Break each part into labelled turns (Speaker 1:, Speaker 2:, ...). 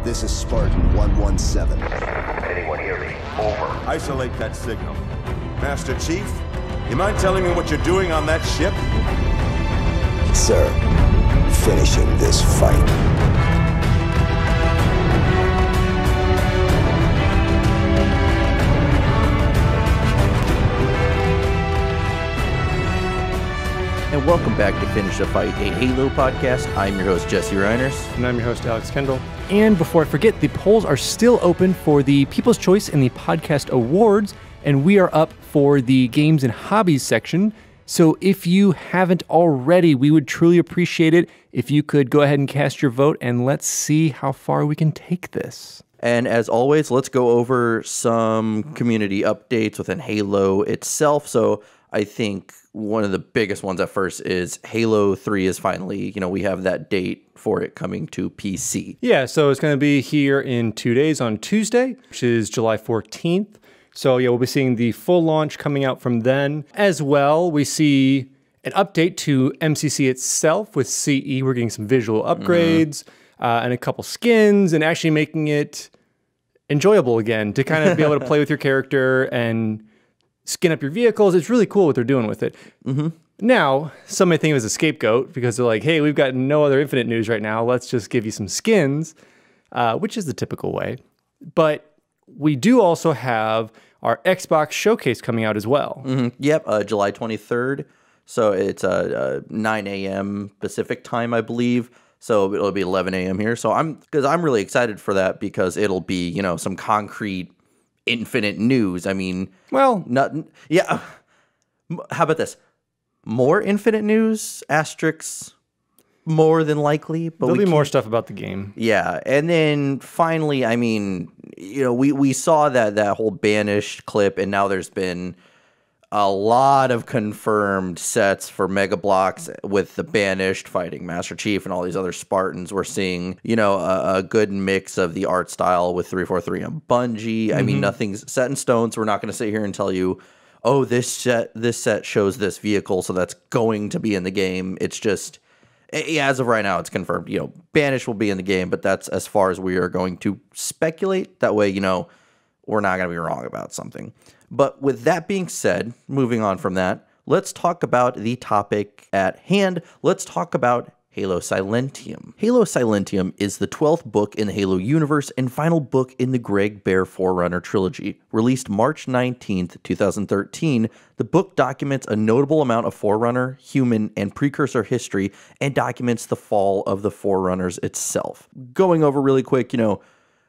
Speaker 1: This is Spartan 117.
Speaker 2: Anyone hear me? Over.
Speaker 3: Isolate that signal. Master Chief, you mind telling me what you're doing on that ship?
Speaker 1: Sir, finishing this fight.
Speaker 4: And welcome back to Finish the Fight, a Halo podcast. I'm your host, Jesse Reiners.
Speaker 5: And I'm your host, Alex Kendall. And before I forget, the polls are still open for the People's Choice and the Podcast Awards, and we are up for the Games and Hobbies section. So if you haven't already, we would truly appreciate it if you could go ahead and cast your vote, and let's see how far we can take this.
Speaker 4: And as always, let's go over some community updates within Halo itself. So I think one of the biggest ones at first is Halo 3 is finally, we have that date for it coming to PC.
Speaker 5: Yeah, so it's going to be here in 2 days on Tuesday, which is July 14th. So yeah, we'll be seeing the full launch coming out from then. As well, we see an update to MCC itself with CE. We're getting some visual upgrades and a couple skins and actually making it enjoyable again to kind of be able to play with your character and skin up your vehicles. It's really cool what they're doing with it. Now, some may think of it as a scapegoat because they're like, hey, we've got no other Infinite news right now. Let's just give you some skins, which is the typical way. But we do also have our Xbox showcase coming out as well.
Speaker 4: Yep, July 23rd. So it's 9 a.m. Pacific time, I believe. So it'll be 11 a.m. here. So I'm really excited for that because it'll be, some concrete Infinite news. I mean,
Speaker 5: well,
Speaker 4: yeah. How about this? More Infinite news, asterisks, more than likely. But
Speaker 5: there'll be more stuff about the game.
Speaker 4: Yeah, and then finally, I mean, we saw that whole Banished clip, and now there's been a lot of confirmed sets for Mega Bloks with the Banished fighting Master Chief and all these other Spartans. We're seeing, a good mix of the art style with 343 and Bungie. I mean, nothing's set in stone, so we're not going to sit here and tell you, oh, this set shows this vehicle, so that's going to be in the game. It's just, as of right now, it's confirmed. Banished will be in the game, but that's as far as we are going to speculate. That way, we're not going to be wrong about something. But with that being said, moving on from that, let's talk about the topic at hand. Let's talk about Halo Silentium. Halo Silentium is the 12th book in the Halo universe and final book in the Greg Bear Forerunner trilogy. Released March 19th, 2013, the book documents a notable amount of Forerunner, human, and Precursor history and documents the fall of the Forerunners itself. Going over really quick,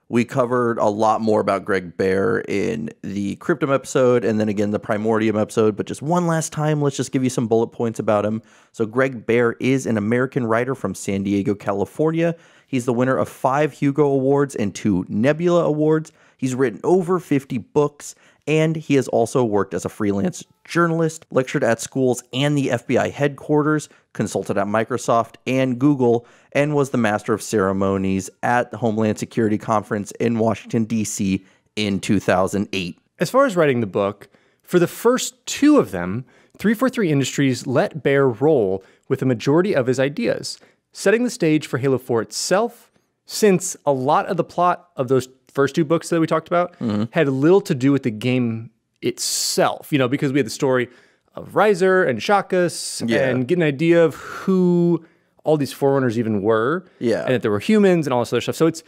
Speaker 4: we covered a lot more about Greg Bear in the Cryptum episode and then again the Primordium episode, but just one last time, let's just give you some bullet points about him. So Greg Bear is an American writer from San Diego, California. He's the winner of 5 Hugo Awards and 2 Nebula Awards. He's written over 50 books, and he has also worked as a freelance journalist, lectured at schools and the FBI headquarters, consulted at Microsoft and Google, and was the master of ceremonies at the Homeland Security Conference in Washington, D.C. in 2008.
Speaker 5: As far as writing the book, for the first 2 of them, 343 Industries let Bear roll with the majority of his ideas, setting the stage for Halo 4 itself, since a lot of the plot of those first 2 books that we talked about had little to do with the game itself, because we had the story of Riser and Shakas and get an idea of who all these Forerunners even were, and that there were humans and all this other stuff. So it's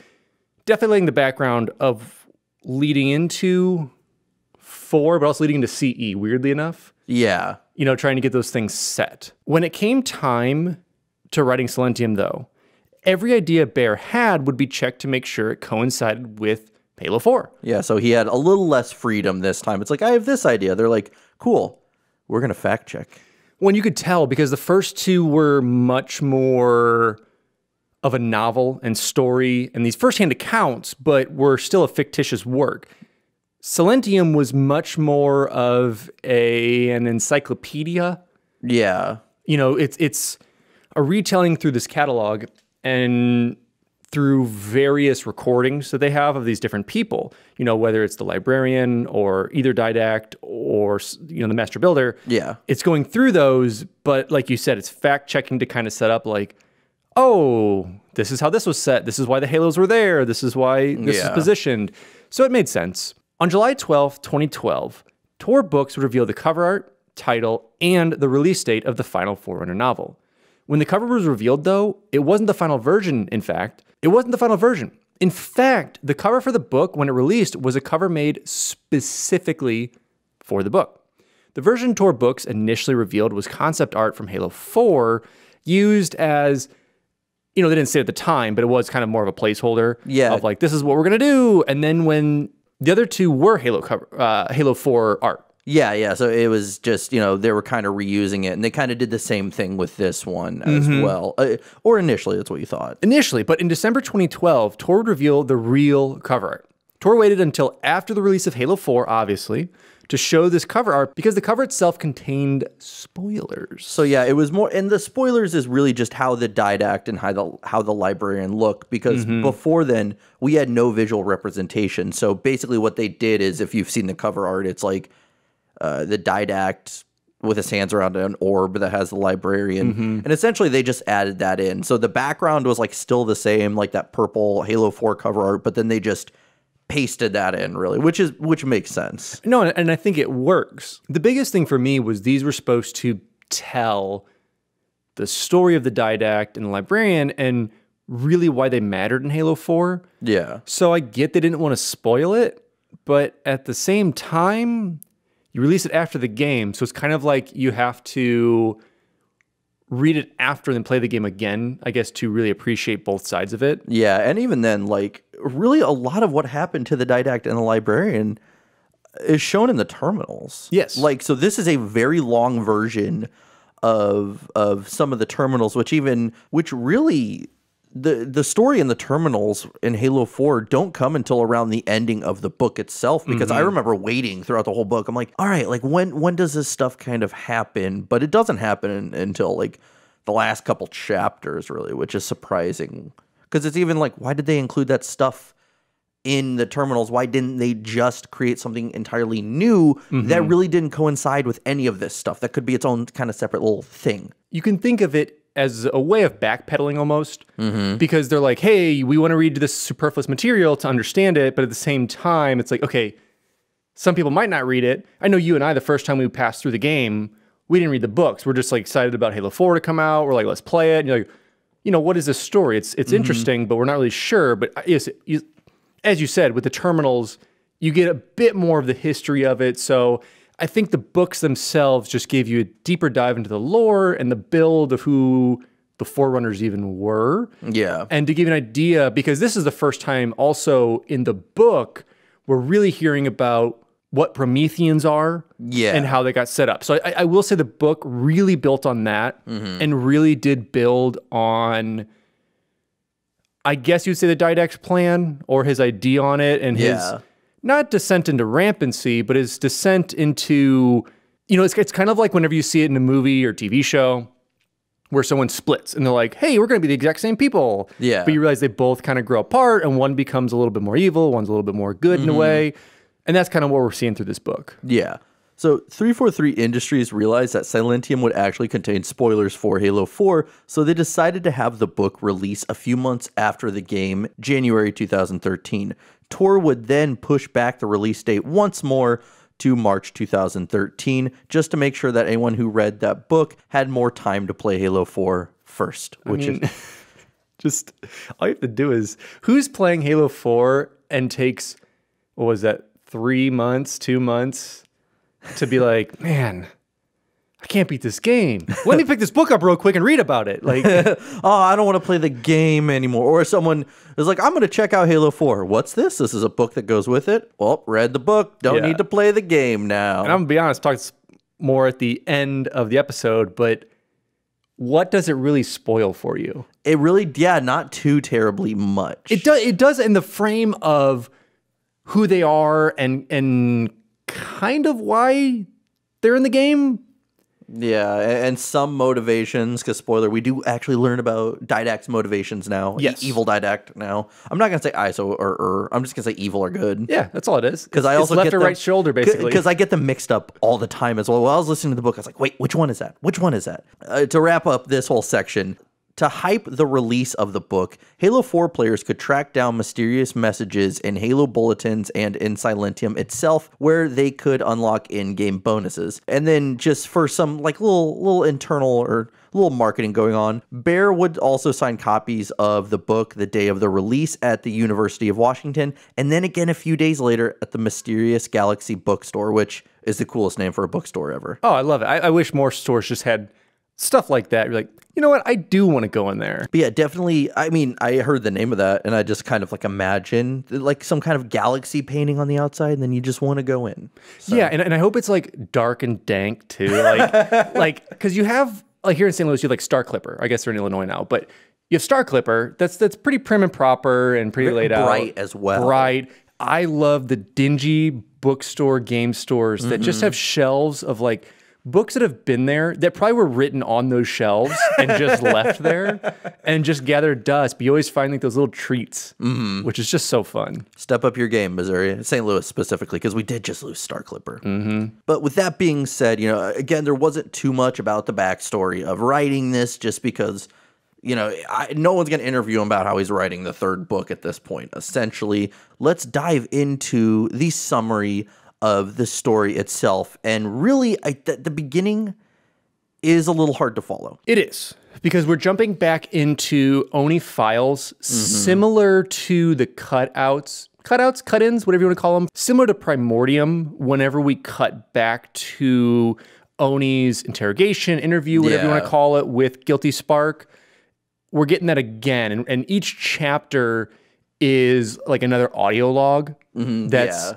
Speaker 5: definitely laying the background of leading into 4, but also leading into CE, weirdly enough.
Speaker 4: Yeah.
Speaker 5: Trying to get those things set. When it came time to writing Silentium, though, every idea Bear had would be checked to make sure it coincided with Halo 4.
Speaker 4: Yeah, so he had a little less freedom this time. It's like, I have this idea. They're like, cool, we're going to fact check.
Speaker 5: Well, you could tell because the first 2 were much more of a novel and story and these firsthand accounts, but were still a fictitious work. Silentium was much more of an encyclopedia.
Speaker 4: Yeah.
Speaker 5: It's a retelling through this catalog and through various recordings that they have of these different people, whether it's the Librarian or either Diadact or, the Master Builder.
Speaker 4: Yeah.
Speaker 5: It's going through those, but like you said, it's fact checking to kind of set up like, oh, this is how this was set. This is why the halos were there. This is why this is positioned. So it made sense. On July 12th, 2012, Tor Books would reveal the cover art, title, and the release date of the final Forerunner novel. When the cover was revealed, though, it wasn't the final version, in fact. It wasn't the final version. In fact, the cover for the book, when it released, was a cover made specifically for the book. The version Tor Books initially revealed was concept art from Halo 4, used as, they didn't say it at the time, but it was kind of more of a placeholder of like, this is what we're going to do. And then when the other two were Halo 4 art.
Speaker 4: Yeah. So it was just, they were kind of reusing it, and they kind of did the same thing with this one as well. Or initially, that's what you thought.
Speaker 5: Initially, but in December 2012, Tor would reveal the real cover art. Tor waited until after the release of Halo 4, obviously, to show this cover art because the cover itself contained spoilers.
Speaker 4: So yeah, it was more, and the spoilers is really just how the Diadact and how the Librarian look, because before then, we had no visual representation. So basically what they did is, if you've seen the cover art, it's like, the Diadact with his hands around an orb that has the Librarian. And essentially they just added that in. So the background was like still the same, like that purple Halo 4 cover art, but then they just pasted that in, really, which makes sense.
Speaker 5: No, and I think it works. The biggest thing for me was these were supposed to tell the story of the Diadact and the Librarian and really why they mattered in Halo 4.
Speaker 4: Yeah.
Speaker 5: So I get they didn't want to spoil it, but at the same time, you release it after the game, so it's kind of like you have to read it after and then play the game again, I guess, to really appreciate both sides of it.
Speaker 4: Yeah, and even then, like, really a lot of what happened to the Diadact and the Librarian is shown in the terminals.
Speaker 5: Yes.
Speaker 4: Like, so this is a very long version of some of the terminals, which really... The story in the terminals in Halo 4 don't come until around the ending of the book itself, because I remember waiting throughout the whole book. I'm like, all right, like when does this stuff kind of happen? But it doesn't happen until like the last couple chapters, really, which is surprising. Because it's even like, why did they include that stuff in the terminals? Why didn't they just create something entirely new that really didn't coincide with any of this stuff? That could be its own kind of separate little thing.
Speaker 5: You can think of it as a way of backpedaling almost, because they're like, hey, we want to read this superfluous material to understand it, but at the same time, it's like, okay, some people might not read it. I know you and I, the first time we passed through the game, we didn't read the books. We're just like excited about Halo 4 to come out. We're like, let's play it. And you're like, what is this story? It's interesting, but we're not really sure. But yes, as you said, with the terminals, you get a bit more of the history of it. So I think the books themselves just gave you a deeper dive into the lore and the build of who the Forerunners even were.
Speaker 4: Yeah.
Speaker 5: And to give you an idea, because this is the first time also in the book, we're really hearing about what Prometheans are and how they got set up. So I will say the book really built on that and really did build on, I guess you'd say, the Diadact's plan or his idea on it and his... not descent into rampancy, but his descent into, it's kind of like whenever you see it in a movie or TV show where someone splits and they're like, hey, we're going to be the exact same people.
Speaker 4: Yeah.
Speaker 5: But you realize they both kind of grow apart and one becomes a little bit more evil, one's a little bit more good in a way. And that's kind of what we're seeing through this book.
Speaker 4: Yeah. So 343 Industries realized that Silentium would actually contain spoilers for Halo 4, so they decided to have the book release a few months after the game, January 2013. Tor would then push back the release date once more to March 2013, just to make sure that anyone who read that book had more time to play Halo 4 first.
Speaker 5: Just all you have to do is, who's playing Halo 4 and takes, what was that, 3 months, 2 months to be like, man, I can't beat this game. Let me pick this book up real quick and read about it. Like,
Speaker 4: oh, I don't want to play the game anymore. Or someone is like, I'm going to check out Halo 4. What's this? This is a book that goes with it. Well, read the book. Don't need to play the game now.
Speaker 5: And I'm going to be honest, talk more at the end of the episode, but what does it really spoil for you?
Speaker 4: It really, not too terribly much.
Speaker 5: It does in the frame of who they are and kind of why they're in the game.
Speaker 4: Yeah, and some motivations, because spoiler, we do actually learn about Diadact's motivations now.
Speaker 5: Yes.
Speaker 4: Evil Diadact now. I'm not going to say ISO or I'm just going to say evil or good.
Speaker 5: Yeah, that's all it is.
Speaker 4: Because I also
Speaker 5: left
Speaker 4: get
Speaker 5: or right shoulder, basically.
Speaker 4: Because I get them mixed up all the time as well. While I was listening to the book, I was like, wait, which one is that? Which one is that? To wrap up this whole section, To hype the release of the book, Halo 4 players could track down mysterious messages in Halo bulletins and in Silentium itself, where they could unlock in-game bonuses. And then just for some like little internal or little marketing going on, Bear would also sign copies of the book the day of the release at the University of Washington, and then again a few days later at the Mysterious Galaxy Bookstore, which is the coolest name for a bookstore ever.
Speaker 5: Oh, I love it. I wish more stores just had stuff like that. You're like, you know what? I do want to go in there.
Speaker 4: But yeah, definitely. I mean, I heard the name of that and I just kind of like imagine like some kind of galaxy painting on the outside and then you just want to go in. So.
Speaker 5: Yeah, and I hope it's like dark and dank too. Like, because you have, like here in St. Louis, you have like Star Clipper. I guess they're in Illinois now, but you have Star Clipper. That's pretty prim and proper and pretty laid out.
Speaker 4: Bright as well.
Speaker 5: Bright. I love the dingy bookstore game stores that just have shelves of like books that have been there that probably were written on those shelves and just left there and just gathered dust. But you always find like those little treats, which is just so fun.
Speaker 4: Step up your game, Missouri, St. Louis specifically, because we did just lose Star Clipper. But with that being said, you know, again, there wasn't too much about the backstory of writing this just because, you know, no one's going to interview him about how he's writing the third book at this point. Essentially, let's dive into the summary of the story itself. And really, the beginning is a little hard to follow.
Speaker 5: It is, because we're jumping back into Oni files, similar to the cut-ins, whatever you want to call them, similar to Primordium, whenever we cut back to Oni's interrogation, interview, whatever you want to call it, with Guilty Spark. We're getting that again, and each chapter is like another audio log that's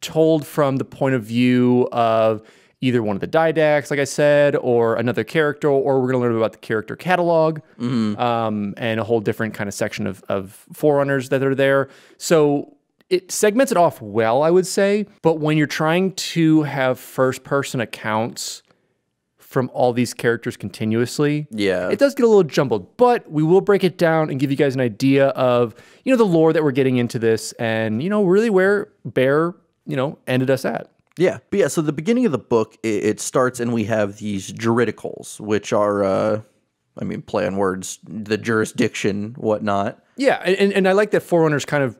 Speaker 5: told from the point of view of either one of the Diadacts, like I said, or another character, or we're going to learn about the character catalog, and a whole different kind of section of Forerunners that are there. So it segments it off well, I would say, but when you're trying to have first-person accounts from all these characters continuously, it does get a little jumbled, but we will break it down and give you guys an idea of, you know, the lore that we're getting into this and, you know, really where Bear, you know, ended us at.
Speaker 4: Yeah. But yeah, so the beginning of the book, it starts and we have these juridicals, which are, I mean, play on words, the jurisdiction, whatnot.
Speaker 5: Yeah, and I like that Forerunners kind of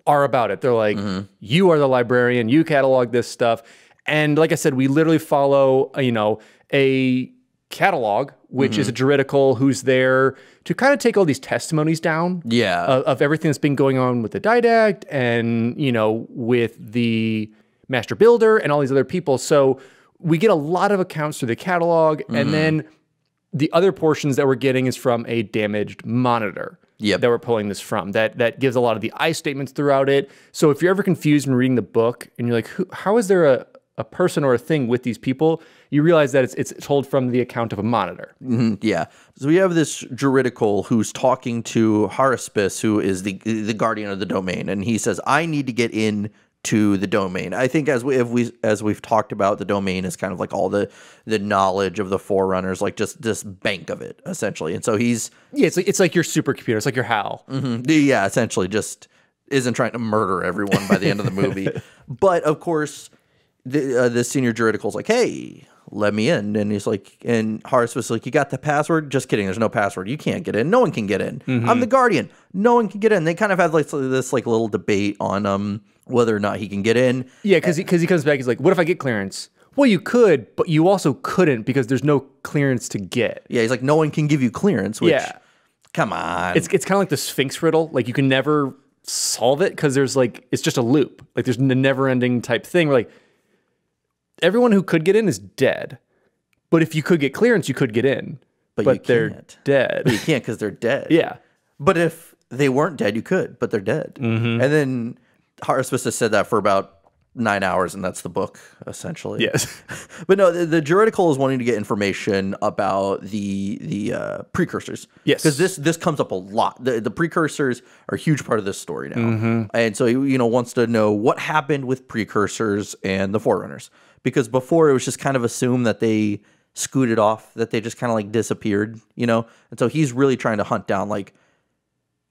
Speaker 5: are about it. They're like, you are the librarian, you catalog this stuff. And like I said, we literally follow, you know, a catalog, which is a juridical who's there to kind of take all these testimonies down of everything that's been going on with the Diadact and, you know, with the Master Builder and all these other people. So we get a lot of accounts through the catalog, and then the other portions that we're getting is from a damaged monitor that we're pulling this from. That gives a lot of the I statements throughout it. So if you're ever confused when reading the book and you're like, how is there a person or a thing with these people, you realize that it's told from the account of a monitor.
Speaker 4: Yeah. So we have this juridical who's talking to Haraspis, who is the guardian of the domain, and he says, I need to get in to the domain. I think as we've talked about, the domain is kind of like all the knowledge of the Forerunners, like just this bank of it, essentially. And so he's...
Speaker 5: Yeah, it's like your supercomputer. It's like your HAL.
Speaker 4: Yeah, essentially just isn't trying to murder everyone by the end of the movie. But, of course, the senior juridical's like, hey, let me in. And he's like, and Horace was like, you got the password? Just kidding. There's no password. You can't get in. No one can get in. I'm the guardian. No one can get in. They kind of have like this like little debate on whether or not he can get in.
Speaker 5: Yeah, because he comes back. He's like, what if I get clearance? Well, you could, but you also couldn't because there's no clearance to get.
Speaker 4: Yeah, he's like, no one can give you clearance, which, come on.
Speaker 5: It's kind of like the Sphinx riddle. Like, you can never solve it because there's like, it's just a loop. Like, there's a never-ending type thing. Where like, everyone who could get in is dead. But if you could get clearance, you could get in. But they're dead.
Speaker 4: But you can't because they're dead.
Speaker 5: Yeah.
Speaker 4: But if they weren't dead, you could, but they're dead. And then Haraspis has said that for about 9 hours, and that's the book, essentially.
Speaker 5: Yes.
Speaker 4: But no, the juridical is wanting to get information about the precursors.
Speaker 5: Yes.
Speaker 4: Because this comes up a lot. The precursors are a huge part of this story now. And so, you know, wants to know what happened with precursors and the Forerunners. Because before, it was just kind of assumed that they scooted off, that they just kind of like disappeared, you know? And so he's really trying to hunt down, like,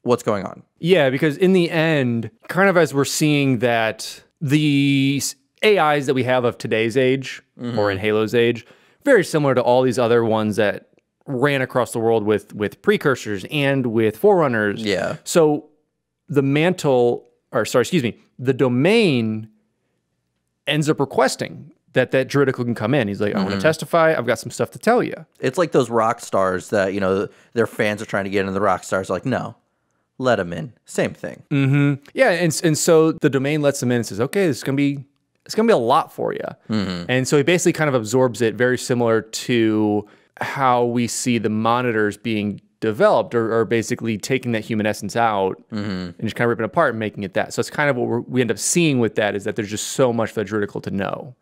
Speaker 4: what's going on.
Speaker 5: Yeah, because in the end, kind of as we're seeing that the AIs that we have of today's age, or in Halo's age, very similar to all these other ones that ran across the world with Precursors and with Forerunners.
Speaker 4: Yeah.
Speaker 5: So the the domain ends up requesting that Juridical can come in. He's like, I want to testify. I've got some stuff to tell you.
Speaker 4: It's like those rock stars that, you know, their fans are trying to get in. The rock stars are like, no, let them in. Same thing.
Speaker 5: Yeah, and so the domain lets them in and says, okay, it's gonna be a lot for you. And so he basically kind of absorbs it, very similar to how we see the monitors being developed, or basically taking that human essence out and just kind of ripping it apart and making it that. So it's kind of what we end up seeing with that, is that there's just so much for the Juridical to know.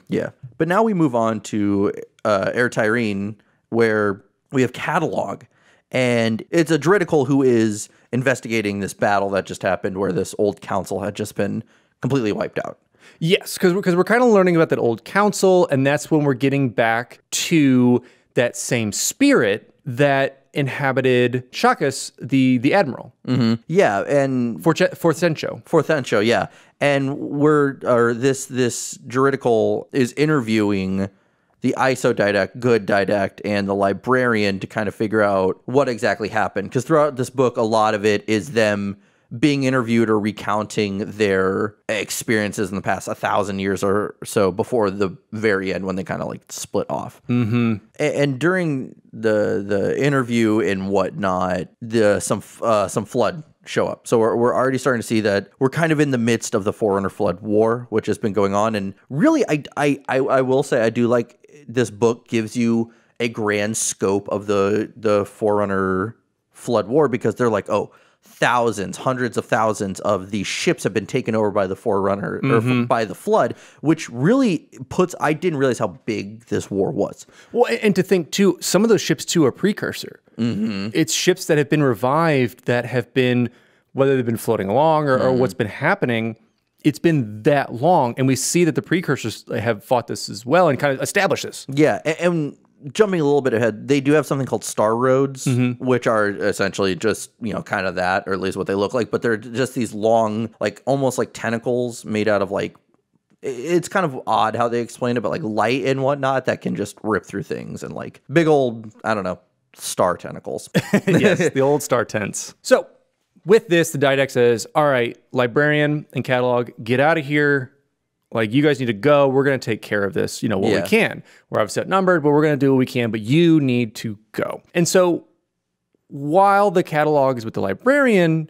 Speaker 4: Yeah. But now we move on to Air Tyrene, where we have Catalog. And it's a Juridical who is investigating this battle that just happened, where this old council had just been completely wiped out.
Speaker 5: Yes, because we're kind of learning about that old council, and that's when we're getting back to that same spirit that inhabited Shakas, the admiral.
Speaker 4: Yeah, and
Speaker 5: Forthencho,
Speaker 4: yeah. And this Juridical is interviewing the ISO Diadact, good Diadact, and the Librarian to kind of figure out what exactly happened. Because throughout this book, a lot of it is them being interviewed or recounting their experiences in the past 1,000 years or so, before the very end when they kind of like split off. And during the interview and whatnot, some flood show up. So we're already starting to see that we're kind of in the midst of the Forerunner Flood War, which has been going on. And really, I will say I do like this book gives you a grand scope of the Forerunner Flood War, because they're like, oh, thousands, hundreds of thousands of these ships have been taken over by the Forerunner or by the Flood, which really I didn't realize how big this war was.
Speaker 5: Well, and to think too, some of those ships too are Precursor. It's ships that have been revived, that have been, whether they've been floating along or what's been happening, it's been that long. And we see that the Precursors have fought this as well and kind of established this.
Speaker 4: Yeah, and jumping a little bit ahead, they do have something called Star Roads, which are essentially just, you know, kind of that, or at least what they look like, but they're just these long, like almost like tentacles made out of like, it's kind of odd how they explain it, but like light and whatnot that can just rip through things, and like big old, I don't know, star tentacles.
Speaker 5: Yes, the old star tents. So with this, the Diadact says, all right, Librarian and Catalog, get out of here. Like, you guys need to go. We're going to take care of this, you know, what we can. We're obviously outnumbered, but we're going to do what we can, but you need to go. And so while the Catalog is with the Librarian,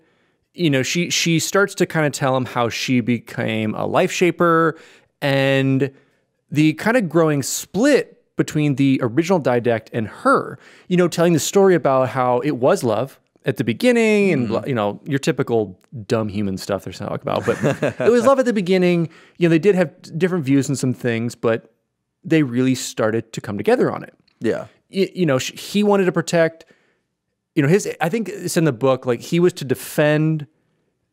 Speaker 5: you know, she starts to kind of tell him how she became a life shaper, and the kind of growing split between the original Diadact and her, you know, telling the story about how it was love at the beginning, and you know, your typical dumb human stuff they're talking about, but it was love at the beginning. You know, they did have different views on some things, but they really started to come together on it.
Speaker 4: Yeah.
Speaker 5: You know, he wanted to protect, you know, I think it's in the book, like he was to defend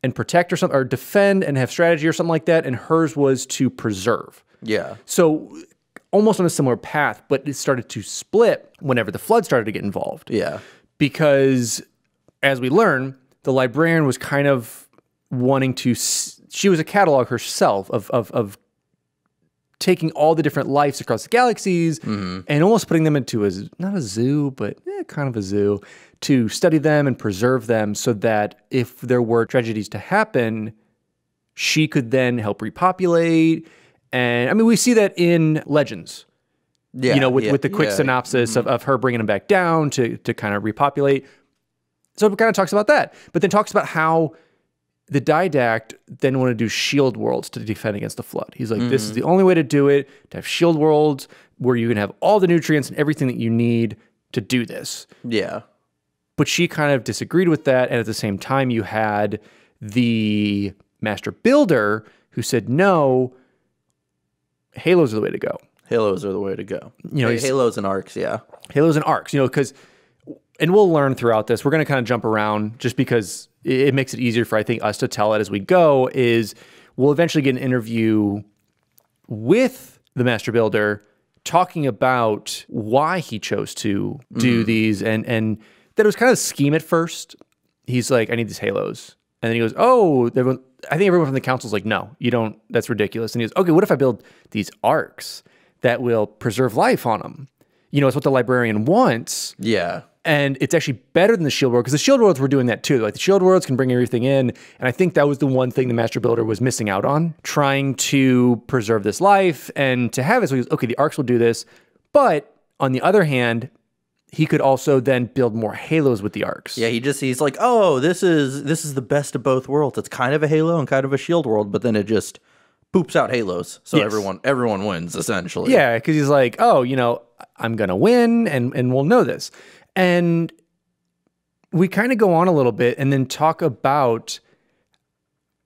Speaker 5: and protect or something, or defend and have strategy or something like that, and hers was to preserve.
Speaker 4: Yeah.
Speaker 5: So almost on a similar path, but it started to split whenever the Flood started to get involved.
Speaker 4: Yeah.
Speaker 5: Because as we learn, the Librarian was kind of wanting to, she was a catalog herself of taking all the different lives across the galaxies and almost putting them into not a zoo, but kind of a zoo, to study them and preserve them, so that if there were tragedies to happen, she could then help repopulate. And I mean, we see that in Legends. Yeah, you know, with the quick synopsis of her bringing them back down to kind of repopulate. So it kind of talks about that, but then talks about how the Diadact then want to do shield worlds to defend against the Flood. He's like, this is the only way to do it, to have shield worlds where you can have all the nutrients and everything that you need to do this.
Speaker 4: Yeah.
Speaker 5: But she kind of disagreed with that, and at the same time, you had the Master Builder who said, no, Halos are the way to go.
Speaker 4: Halos are the way to go. You know, Halos and Arcs, yeah.
Speaker 5: Halos and Arcs, you know, because, and we'll learn throughout this, we're going to kind of jump around just because it makes it easier for, I think, us to tell it as we go, is we'll eventually get an interview with the Master Builder talking about why he chose to do these, and that it was kind of a scheme at first. He's like, I need these Halos. And then he goes, oh, I think everyone from the council's like, no, you don't, that's ridiculous. And he goes, okay, what if I build these arcs that will preserve life on them? you know, it's what the Librarian wants.
Speaker 4: Yeah.
Speaker 5: And it's actually better than the Shield World, because the Shield Worlds were doing that too. Like the Shield Worlds can bring everything in. And I think that was the one thing the Master Builder was missing out on, trying to preserve this life and to have it. So he goes, okay, the Arcs will do this. But on the other hand, he could also then build more Halos with the Arcs.
Speaker 4: Yeah, he's like, oh, this is the best of both worlds. It's kind of a Halo and kind of a Shield World, but then it just poops out Halos. So
Speaker 5: Yes.
Speaker 4: everyone wins, essentially.
Speaker 5: Yeah, because he's like, oh, you know, I'm going to win and we'll know this. And we kind of go on a little bit and then talk about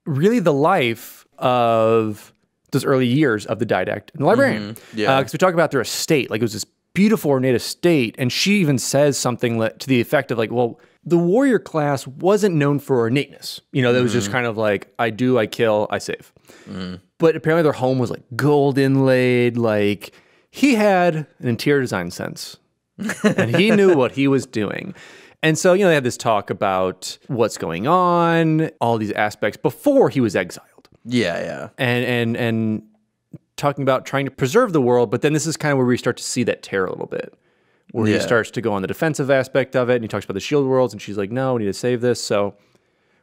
Speaker 5: really the life of those early years of the Diadact and the Librarian.
Speaker 4: Yeah.
Speaker 5: Because we talk about their estate. Like it was this beautiful ornate estate. And she even says something to the effect of like, well, the warrior class wasn't known for ornateness. You know, that was just kind of like, I do, I kill, I save. But apparently their home was like gold inlaid. Like he had an interior design sense. And he knew what he was doing. And so, you know, they had this talk about what's going on, all these aspects before he was exiled.
Speaker 4: Yeah.
Speaker 5: And talking about trying to preserve the world, but then this is kind of where we start to see that tear a little bit. Where he starts to go on the defensive aspect of it, and he talks about the Shield Worlds, and she's like, no, we need to save this. So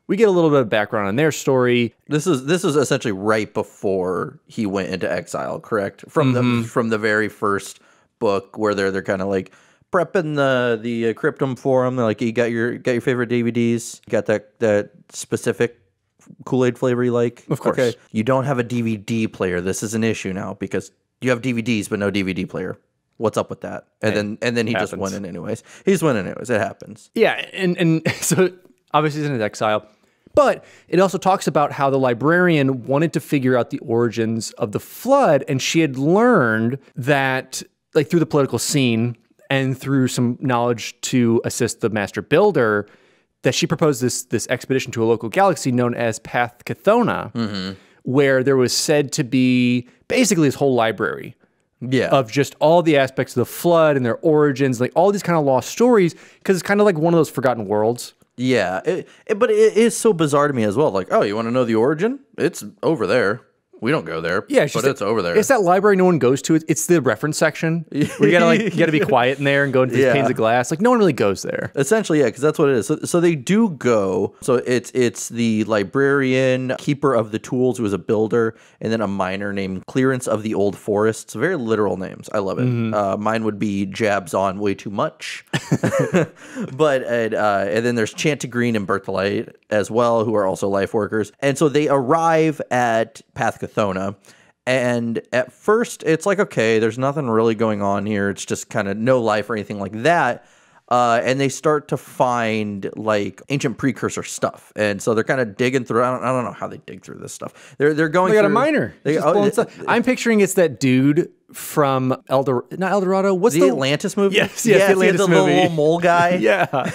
Speaker 5: we get a little bit of background on their story.
Speaker 4: This is essentially right before he went into exile, correct? From the very first book where they're kind of like prepping the Cryptum for him. They're like, you got your favorite DVDs, you got that specific Kool-Aid flavor you like.
Speaker 5: Of course.
Speaker 4: Okay. You don't have a DVD player. This is an issue now because you have DVDs but no DVD player. What's up with that? And then he just went in anyways. He's winning anyways. It happens.
Speaker 5: Yeah, and so obviously he's in his exile. But it also talks about how the Librarian wanted to figure out the origins of the Flood, and she had learned that, like through the political scene and through some knowledge to assist the Master Builder, that she proposed this expedition to a local galaxy known as Path Chthona, where there was said to be basically this whole library of just all the aspects of the Flood and their origins, like all these kind of lost stories, because it's kind of like one of those forgotten worlds.
Speaker 4: Yeah, but it is so bizarre to me as well. Like, oh, you want to know the origin? It's over there. We don't go there.
Speaker 5: Yeah,
Speaker 4: but it's over there.
Speaker 5: It's that library no one goes to. It's the reference section where you gotta be quiet in there and go into these panes of glass. Like no one really goes there.
Speaker 4: Essentially, yeah, because that's what it is. So they do go. So it's the Librarian, Keeper of the Tools, who is a builder, and then a miner named Clearance of the Old Forests. Very literal names. I love it. Mine would be Jabs on Way Too Much. But and then there's Chantigreen and Bertholite as well, who are also life workers. And so they arrive at Path Chthona, and at first it's like, okay, there's nothing really going on here. It's just kind of no life or anything like that. And they start to find like ancient precursor stuff, and so they're kind of digging through. I don't know how they dig through this stuff. They're going.
Speaker 5: They got
Speaker 4: through,
Speaker 5: a miner. I'm picturing it's that dude from not El Dorado. What's
Speaker 4: the Atlantis movie?
Speaker 5: Yes, the Atlantis movie.
Speaker 4: The little mole guy.
Speaker 5: Yeah,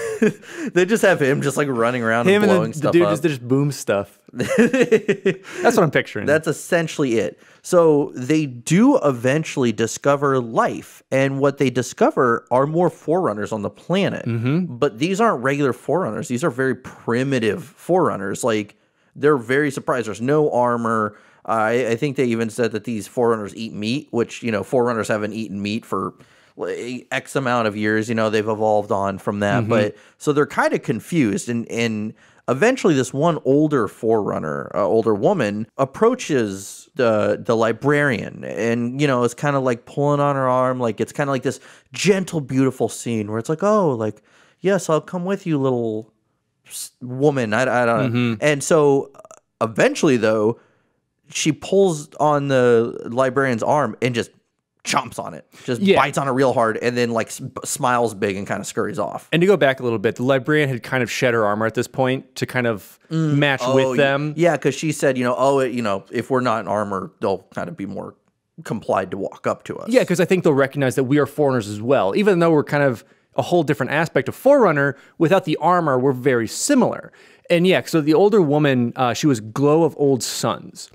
Speaker 4: they just have him just like running around and blowing stuff
Speaker 5: the dude
Speaker 4: up.
Speaker 5: just boom stuff. That's what I'm picturing.
Speaker 4: That's essentially it. So they do eventually discover life, and what they discover are more Forerunners on the planet. But these aren't regular Forerunners. These are very primitive Forerunners. Like, they're very surprised. There's no armor. I think they even said that these Forerunners eat meat, which, you know, Forerunners haven't eaten meat for X amount of years. You know, they've evolved on from that. But so they're kind of confused, and eventually this one older Forerunner, older woman, approaches the Librarian, and, you know, it's kind of like pulling on her arm. Like, it's kind of like this gentle, beautiful scene where it's like, oh, like, yes, I'll come with you, little woman. I don't know. And so eventually, though, she pulls on the Librarian's arm and just chomps on it, just bites on it real hard, and then like smiles big and kind of scurries off.
Speaker 5: And to go back a little bit, the Librarian had kind of shed her armor at this point to kind of match with them.
Speaker 4: Yeah, because she said, you know, if we're not in armor, they'll kind of be more complied to walk up to us.
Speaker 5: Yeah, because I think they'll recognize that we are Foreigners as well. Even though we're kind of a whole different aspect of Forerunner, without the armor, we're very similar. And yeah, so the older woman, she was Glow of Old Suns.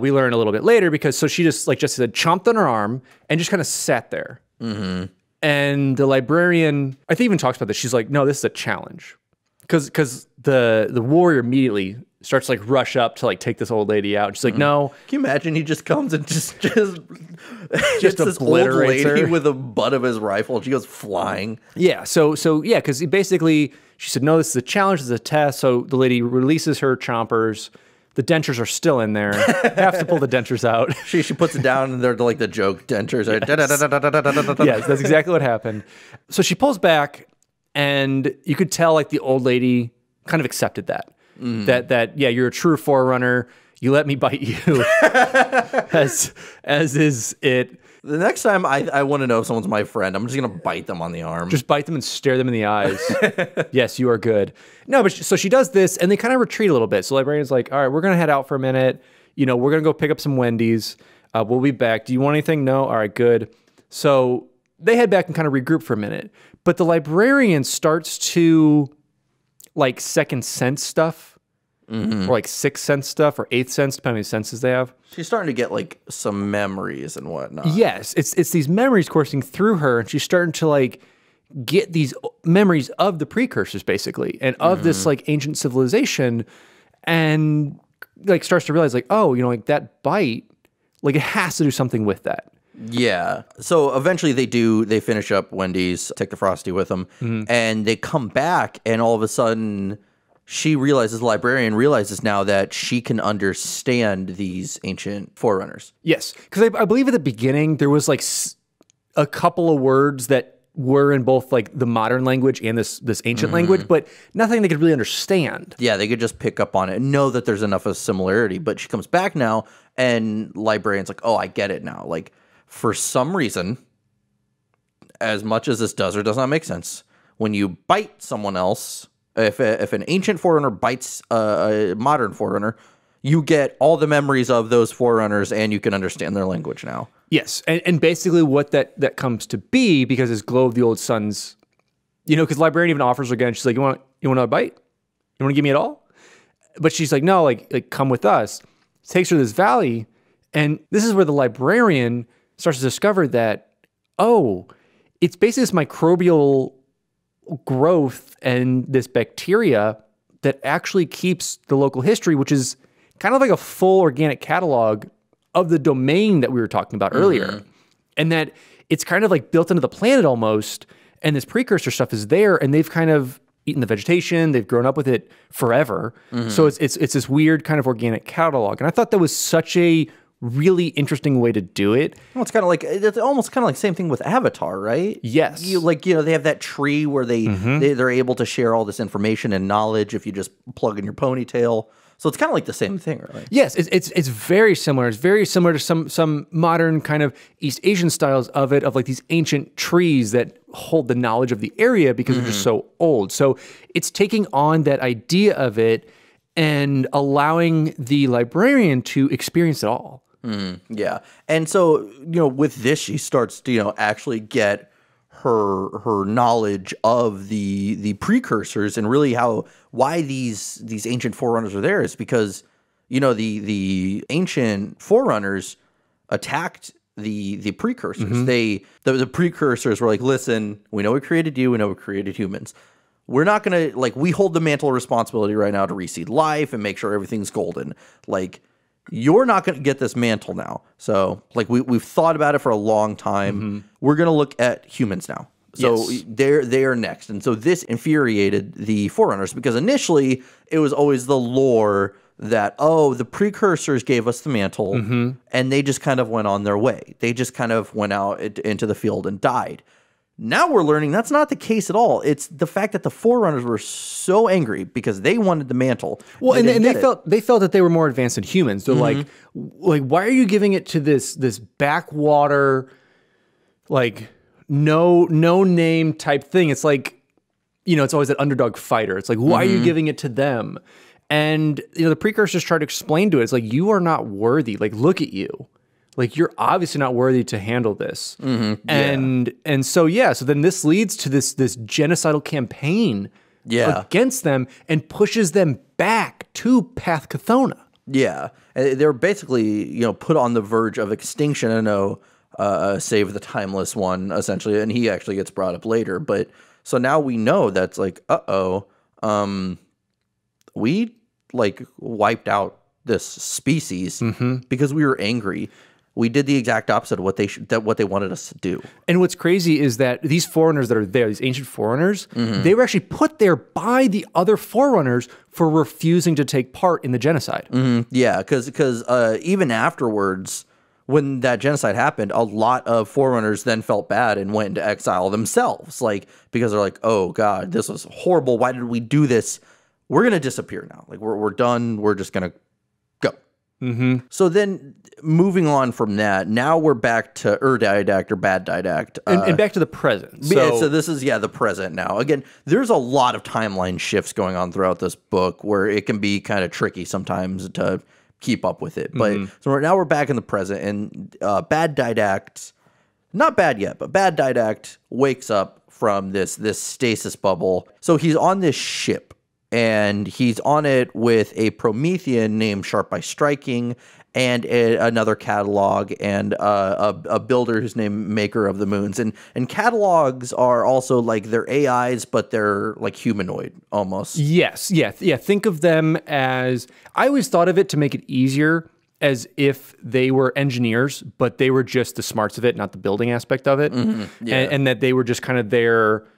Speaker 5: We learn a little bit later because so she just, like Jesse said, chomped on her arm and just kind of sat there. And the Librarian, I think, even talks about this. She's like, no, this is a challenge. Because the warrior immediately starts to like rush up to like take this old lady out. She's like, no.
Speaker 4: Can you imagine he just comes and just hits this old
Speaker 5: obliterates
Speaker 4: lady
Speaker 5: her
Speaker 4: with the butt of his rifle. She goes flying.
Speaker 5: Yeah. So yeah, because basically she said, no, this is a challenge, this is a test. So the lady releases her chompers. The dentures are still in there. Have to pull the dentures out.
Speaker 4: She puts it down and they're like the joke dentures.
Speaker 5: Yes, that's exactly what happened. So she pulls back and you could tell like the old lady kind of accepted that. That yeah, you're a true Forerunner. You let me bite you. as is it.
Speaker 4: The next time I want to know if someone's my friend, I'm just going to bite them on the arm.
Speaker 5: Just bite them and stare them in the eyes. Yes, you are good. No, but so she does this, and they kind of retreat a little bit. So Librarian's like, all right, we're going to head out for a minute. You know, we're going to go pick up some Wendy's. We'll be back. Do you want anything? No? All right, good. So they head back and kind of regroup for a minute. But the Librarian starts to, like, second sense stuff. Or like sixth sense stuff or eighth sense, depending on how many senses they have.
Speaker 4: She's starting to get like some memories and whatnot.
Speaker 5: Yes, it's these memories coursing through her, and she's starting to like get these memories of the precursors, basically, and of this like ancient civilization, and like starts to realize like, oh, you know, like that bite, like it has to do something with that.
Speaker 4: Yeah. So eventually they finish up Wendy's, take the Frosty with them, and they come back, and all of a sudden she realizes, the Librarian realizes now that she can understand these ancient Forerunners.
Speaker 5: Yes, because I believe at the beginning there was like a couple of words that were in both like the modern language and this ancient language, but nothing they could really understand.
Speaker 4: Yeah, they could just pick up on it and know that there's enough of similarity. But she comes back now, and Librarian's like, oh, I get it now. Like, for some reason, as much as this does or does not make sense, when you bite someone else, if an ancient Forerunner bites a modern Forerunner, you get all the memories of those Forerunners, and you can understand their language now.
Speaker 5: Yes, and basically what that comes to be, because his Glow of the Old Suns, you know, because Librarian even offers her again. She's like, you want a bite? You want to give me it all? But she's like, no, like come with us. Takes her to this valley, and this is where the Librarian starts to discover that, oh, it's basically this microbial growth and this bacteria that actually keeps the local history, which is kind of like a full organic catalog of the domain that we were talking about earlier. And that it's kind of like built into the planet almost, and this precursor stuff is there, and they've kind of eaten the vegetation, they've grown up with it forever. So it's this weird kind of organic catalog. And I thought that was such a really interesting way to do it.
Speaker 4: Well, it's almost kind of like the same thing with Avatar, right?
Speaker 5: Yes.
Speaker 4: They have that tree where they're able to share all this information and knowledge if you just plug in your ponytail. So it's kind of like the same thing, right?
Speaker 5: Yes, it's very similar. It's very similar to some modern kind of East Asian styles of it, of like these ancient trees that hold the knowledge of the area because they're just so old. So it's taking on that idea of it and allowing the Librarian to experience it all.
Speaker 4: Yeah. And so, with this, she starts to, actually get her knowledge of the precursors, and really why these ancient Forerunners are there is because, the ancient Forerunners attacked the precursors. The precursors were like, listen, we know we created you, we know we created humans. We're not going to, we hold the mantle of responsibility right now to reseed life and make sure everything's golden. You're not going to get this mantle now. So, we've thought about it for a long time. We're going to look at humans now. So they are next. And so this infuriated the Forerunners, because initially it was always the lore that, the precursors gave us the mantle, and they just kind of went on their way. They just kind of went out into the field and died. Now we're learning that's not the case at all. It's the fact that the Forerunners were so angry because they wanted the mantle.
Speaker 5: Well, and they felt that they were more advanced than humans. They're like, why are you giving it to this backwater, no name type thing? It's like, it's always that underdog fighter. It's like, why are you giving it to them? And the precursors try to explain to it. It's like, you are not worthy. Look at you. You're obviously not worthy to handle this. And so then this leads to this genocidal campaign against them and pushes them back to Path Chthona.
Speaker 4: Yeah. They're basically, put on the verge of extinction. I know, Save the Timeless one, essentially, and he actually gets brought up later. But so now we know that's we like wiped out this species because we were angry. We did the exact opposite of what they wanted us to do.
Speaker 5: And what's crazy is that these Forerunners that are there, these ancient Forerunners, they were actually put there by the other Forerunners for refusing to take part in the genocide.
Speaker 4: Yeah, because even afterwards, when that genocide happened, a lot of Forerunners then felt bad and went into exile themselves, like because they're like, oh God, this was horrible. Why did we do this? We're gonna disappear now. Like we're done. We're just gonna go. So then moving on from that, now we're back to Diadact or Bad Diadact.
Speaker 5: And back to the present.
Speaker 4: So this is, the present now. Again, there's a lot of timeline shifts going on throughout this book where it can be kind of tricky sometimes to keep up with it. But so now we're back in the present, and Bad Diadact, not bad yet, but Bad Diadact wakes up from this stasis bubble. So he's on this ship. And he's on it with a Promethean named Sharp by Striking and another catalog and a builder who's named Maker of the Moons. And catalogs are also like they're AIs, but they're like humanoid almost.
Speaker 5: Yes. Yeah. Think of them as, I always thought of it to make it easier as if they were engineers, but they were just the smarts of it, not the building aspect of it. And that they were just kind of their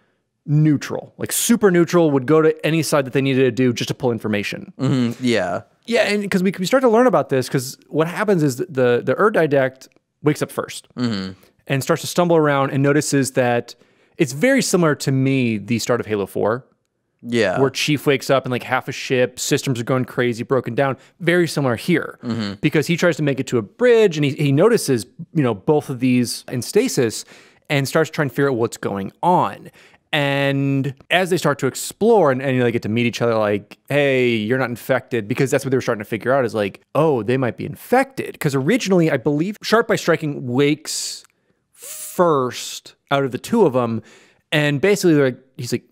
Speaker 5: neutral, like super neutral, would go to any side that they needed to do just to pull information.
Speaker 4: Yeah,
Speaker 5: and because we start to learn about this, because what happens is the Diadact wakes up first and starts to stumble around and notices that it's very similar to me, the start of Halo 4.
Speaker 4: Yeah.
Speaker 5: Where Chief wakes up and like half a ship, systems are going crazy, broken down. Very similar here because he tries to make it to a bridge and he notices, both of these in stasis and starts trying to figure out what's going on. And as they start to explore and they get to meet each other, like, hey, you're not infected, because that's what they were starting to figure out is like, oh, they might be infected. Because originally, I believe Sharp by Striking wakes first out of the two of them. And basically, he's like,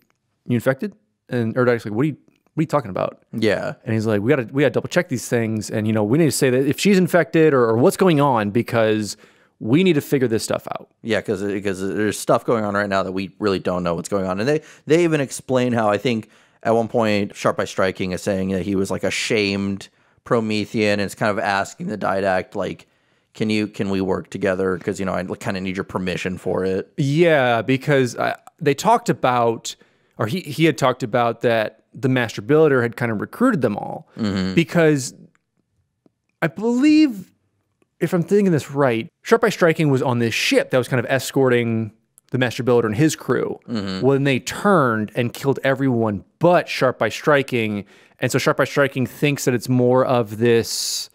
Speaker 5: you infected? And Erdic's like, what are you talking about?
Speaker 4: Yeah.
Speaker 5: And he's like, we gotta double check these things. And, we need to say that if she's infected or what's going on, because we need to figure this stuff out.
Speaker 4: Yeah, because there's stuff going on right now that we really don't know what's going on. And they even explain how, I think at one point Sharp by Striking is saying that he was like a shamed Promethean, and it's kind of asking the Diadact, like, can we work together? Because, I kind of need your permission for it.
Speaker 5: Yeah, because they talked about, or he had talked about that the Master Builder had kind of recruited them all. Because I believe, if I'm thinking this right, Sharp by Striking was on this ship that was kind of escorting the Master Builder and his crew. When they turned and killed everyone but Sharp by Striking. And so Sharp by Striking thinks that it's more of this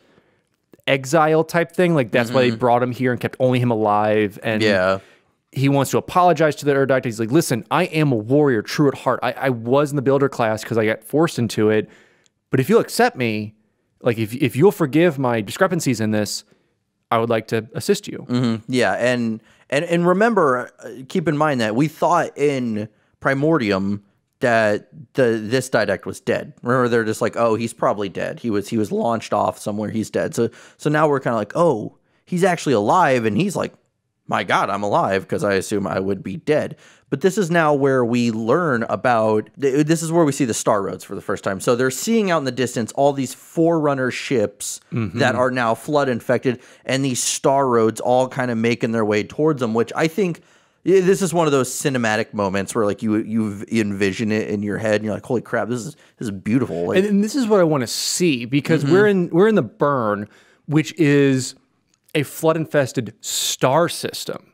Speaker 5: exile type thing. Like that's why they brought him here and kept only him alive. And he wants to apologize to the Diadact. He's like, listen, I am a warrior, true at heart. I was in the Builder class because I got forced into it. But if you'll accept me, like if you'll forgive my discrepancies in this, I would like to assist you.
Speaker 4: Yeah, and remember, keep in mind that we thought in Primordium that this Diadact was dead. Remember, they're just like, oh, he's probably dead. He was launched off somewhere. He's dead. So now we're kind of like, oh, he's actually alive, and he's like, my God, I'm alive, because I assume I would be dead. But this is now where we learn about, this is where we see the Star Roads for the first time. So they're seeing out in the distance all these Forerunner ships that are now flood infected, and these Star Roads all kind of making their way towards them, which I think this is one of those cinematic moments where like you envision it in your head and you're like, holy crap, this is beautiful. Like,
Speaker 5: and this is what I want to see, because we're in the Burn, which is a flood-infested star system.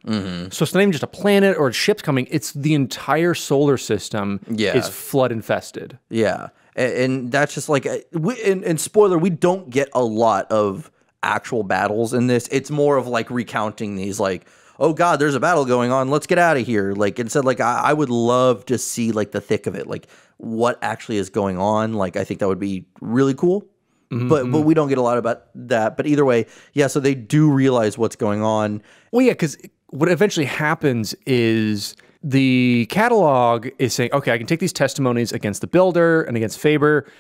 Speaker 5: So it's not even just a planet or ships coming. It's the entire solar system is flood-infested.
Speaker 4: Yeah. And that's just like, and spoiler, we don't get a lot of actual battles in this. It's more of like recounting these like, oh God, there's a battle going on. Let's get out of here. Like instead, like I would love to see like the thick of it, like what actually is going on. Like I think that would be really cool. But we don't get a lot about that. But either way, yeah, so they do realize what's going on.
Speaker 5: Well, yeah, because what eventually happens is the catalog is saying, okay, I can take these testimonies against the Builder and against Faber,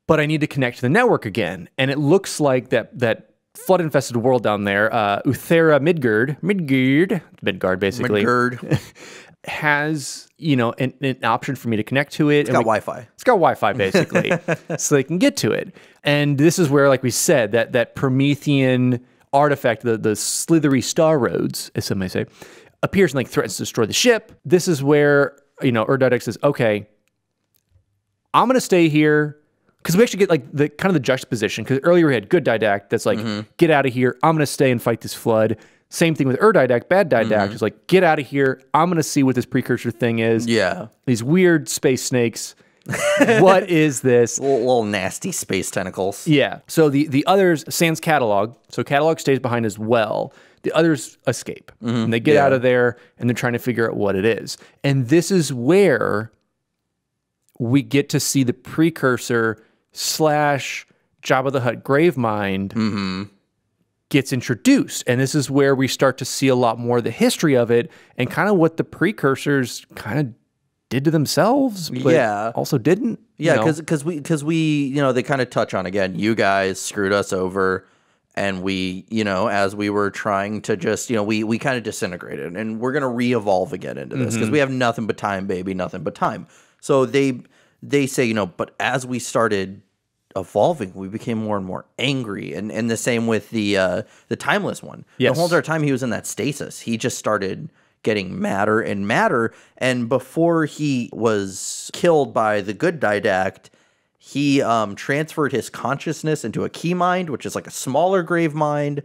Speaker 5: but I need to connect to the network again. And it looks like that flood-infested world down there, Uthera Midgard basically.
Speaker 4: Midgard.
Speaker 5: has, you know, an option for me to connect to it.
Speaker 4: It's got Wi-Fi.
Speaker 5: It's got Wi-Fi, basically, so they can get to it. And this is where, like we said, that Promethean artifact, the slithery star roads, as some may say, appears and like threatens to destroy the ship. This is where, you know, Diadact says, okay, I'm going to stay here. Because we actually get like the kind of the juxtaposition. Because earlier we had good Diadact that's like, get out of here. I'm going to stay and fight this flood. Same thing with Diadact, bad Diadact. It's like, get out of here. I'm going to see what this precursor thing is.
Speaker 4: Yeah.
Speaker 5: These weird space snakes. What is this?
Speaker 4: Little nasty space tentacles.
Speaker 5: Yeah. So the others, sans catalog. So catalog stays behind as well. The others escape. And they get out of there and they're trying to figure out what it is. And this is where we get to see the precursor / Jabba the Hutt Gravemind gets introduced. And this is where we start to see a lot more of the history of it and kind of what the precursors kind of did to themselves, but also didn't.
Speaker 4: Yeah, because we, you know, they kind of touch on, again, you guys screwed us over. And we, you know, as we were trying to just, you know, we kind of disintegrated. And we're going to re-evolve again into this because we have nothing but time, baby, nothing but time. So they say, you know, but as we started evolving, we became more and more angry. And the same with the Timeless one.
Speaker 5: Yes.
Speaker 4: The whole entire time he was in that stasis, he just started getting madder and madder. And before he was killed by the good Diadact, he transferred his consciousness into a key mind, which is like a smaller grave mind.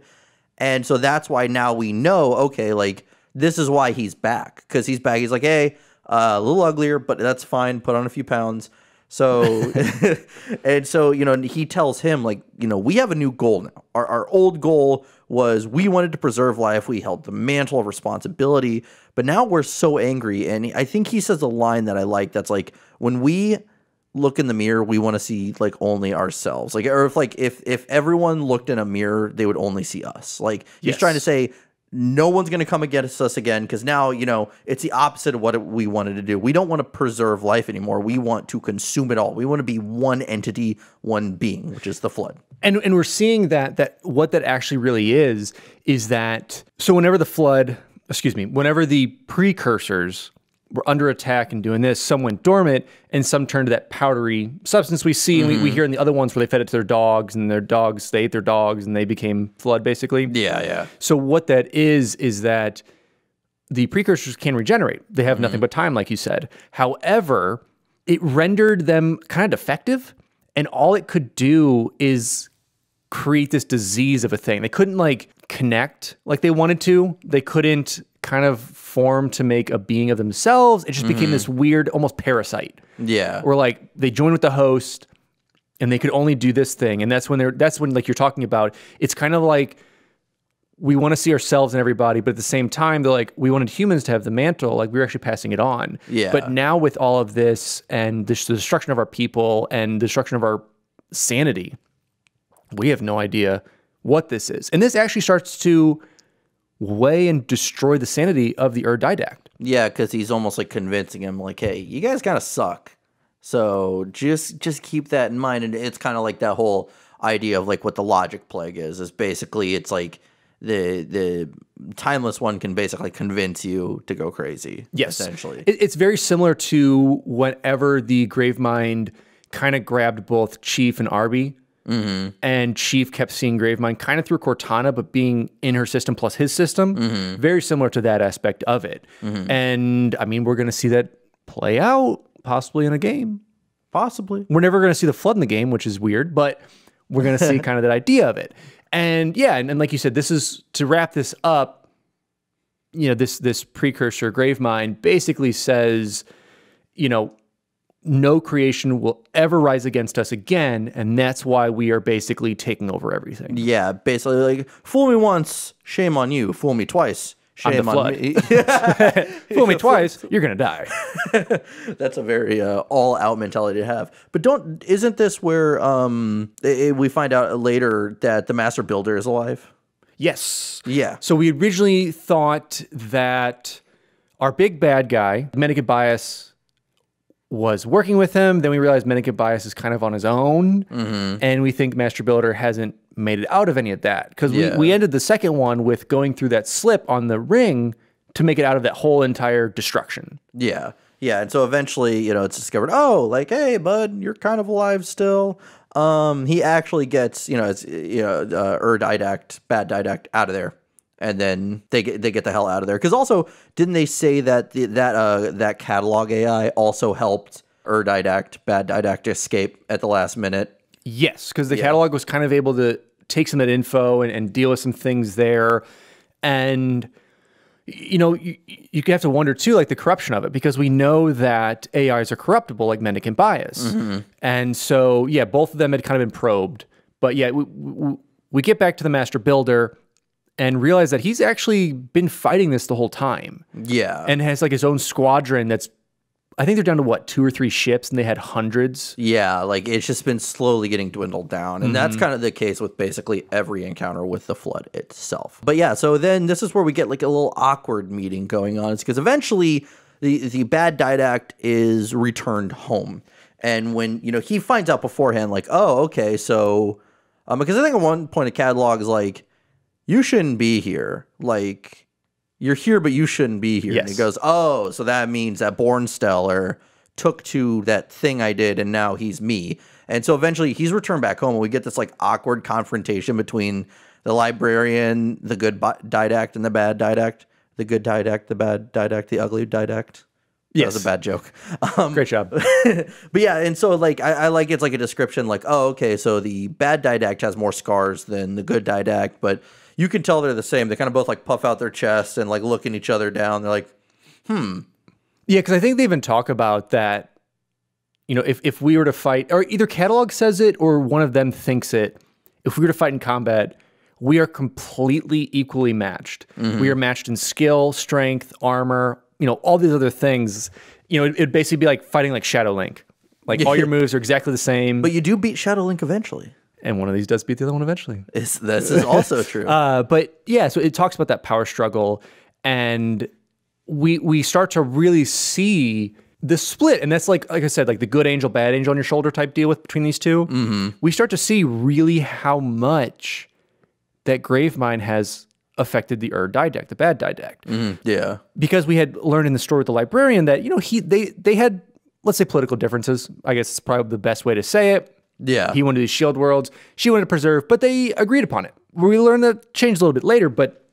Speaker 4: And so that's why now we know, okay, like, this is why he's back. Because he's back. He's like, hey, a little uglier, but that's fine. Put on a few pounds. So, and so, you know, he tells him, like, you know, we have a new goal now. Our old goal was we wanted to preserve life. We held the mantle of responsibility. But now we're so angry. And I think he says a line that I like that's like, when we look in the mirror, we want to see like only ourselves. Like, or if everyone looked in a mirror, they would only see us. Like, he's trying to say no one's going to come against us again, because now, you know, it's the opposite of what we wanted to do. We don't want to preserve life anymore. We want to consume it all. We want to be one entity, one being, which is the flood.
Speaker 5: And we're seeing that what that actually really is that, so whenever the precursors were under attack and doing this, some went dormant and some turned to that powdery substance we see. And we hear in the other ones where they fed it to their dogs, and they ate their dogs and they became flood, basically.
Speaker 4: Yeah, yeah.
Speaker 5: So what that is that the precursors can regenerate. They have nothing but time, like you said. However, it rendered them kind of defective, and all it could do is create this disease of a thing. They couldn't like connect like they wanted to. They couldn't kind of form to make a being of themselves. It just became this weird, almost parasite.
Speaker 4: Yeah.
Speaker 5: Where like they joined with the host and they could only do this thing. And that's when like you're talking about, it's kind of like we want to see ourselves in everybody, but at the same time, they're like, we wanted humans to have the mantle, like we were actually passing it on.
Speaker 4: Yeah.
Speaker 5: But now with all of this and the destruction of our people and the destruction of our sanity, we have no idea what this is. And this actually starts to weigh and destroy the sanity of the Diadact.
Speaker 4: Yeah, because he's almost like convincing him, like, hey, you guys kind of suck. So just keep that in mind. And it's kind of like that whole idea of like what the logic plague is basically, it's like the Timeless one can basically convince you to go crazy.
Speaker 5: Yes.
Speaker 4: Essentially.
Speaker 5: It's very similar to whenever the Gravemind kind of grabbed both Chief and Arby. And Chief kept seeing Gravemind kind of through Cortana, but being in her system plus his system. Very similar to that aspect of it. And I mean, we're going to see that play out possibly in a game.
Speaker 4: Possibly.
Speaker 5: We're never going to see the flood in the game, which is weird, but we're going to see kind of that idea of it. And yeah, and like you said, this is to wrap this up. You know, this precursor Gravemind basically says, you know, no creation will ever rise against us again, and that's why we are basically taking over everything.
Speaker 4: Yeah, basically, like, fool me once, shame on you. Fool me twice, shame on me.
Speaker 5: Fool me twice, you're gonna die.
Speaker 4: That's a very all-out mentality to have. But isn't this where we find out later that the Master Builder is alive?
Speaker 5: Yes.
Speaker 4: Yeah.
Speaker 5: So we originally thought that our big bad guy, Menegid Bias, was working with him. Then we realized Menegid Bias is kind of on his own. And we think Master Builder hasn't made it out of any of that. Because we ended the second one with going through that slip on the ring to make it out of that whole entire destruction.
Speaker 4: Yeah. Yeah. And so eventually, you know, it's discovered, oh, like, hey, bud, you're kind of alive still. He actually gets, you know, Diadact, bad Diadact out of there. And then they get the hell out of there. Because also, didn't they say that that catalog AI also helped Diadact, bad Diadact escape at the last minute?
Speaker 5: Yes, because the catalog was kind of able to take some of that info and deal with some things there. And, you know, you have to wonder, too, like the corruption of it, because we know that AIs are corruptible, like mendicant bias. And so, yeah, both of them had kind of been probed. But, yeah, we get back to the Master Builder and realize that he's actually been fighting this the whole time. Yeah. And has, like, his own squadron that's, I think they're down to, what, 2 or 3 ships, and they had hundreds?
Speaker 4: Yeah, like, it's just been slowly getting dwindled down. And that's kind of the case with basically every encounter with the Flood itself. But yeah, so then this is where we get, like, a little awkward meeting going on. It's because eventually the bad Diadact is returned home. And when, you know, he finds out beforehand, like, oh, okay, so... because I think at one point a catalog is like, you shouldn't be here. Like... You're here, but you shouldn't be here. Yes. And he goes, oh, so that means that Bornsteller took to that thing I did, and now he's me. And so eventually he's returned back home, and we get this like awkward confrontation between the Librarian, the good Diadact, and the bad Diadact. The good Diadact, the bad Diadact, the ugly Diadact. Yes. That was a bad joke.
Speaker 5: Great job.
Speaker 4: But yeah, and so like I like it's like a description like, oh, okay, so the bad Diadact has more scars than the good Diadact, but you can tell they're the same. They kind of both like puff out their chests and like looking each other down. They're like, Yeah,
Speaker 5: because I think they even talk about that, you know, if we were to fight, or either catalog says it or one of them thinks it, if we were to fight in combat, we are completely equally matched. We are matched in skill, strength, armor, you know, all these other things. You know, it'd basically be like fighting like Shadow Link. Like all your moves are exactly the same.
Speaker 4: But you do beat Shadow Link eventually.
Speaker 5: And one of these does beat the other one eventually.
Speaker 4: This is also true.
Speaker 5: But yeah, so it talks about that power struggle, and we start to really see the split. And that's like I said, like the good angel, bad angel on your shoulder type deal between these two. We start to see really how much that Gravemind has affected the Diadact, the bad Diadact.
Speaker 4: Yeah.
Speaker 5: Because we had learned in the story with the Librarian that, you know, they had, let's say, political differences. I guess it's probably the best way to say it.
Speaker 4: Yeah.
Speaker 5: He wanted these shield worlds. She wanted to preserve, but they agreed upon it. We learned that changed a little bit later, but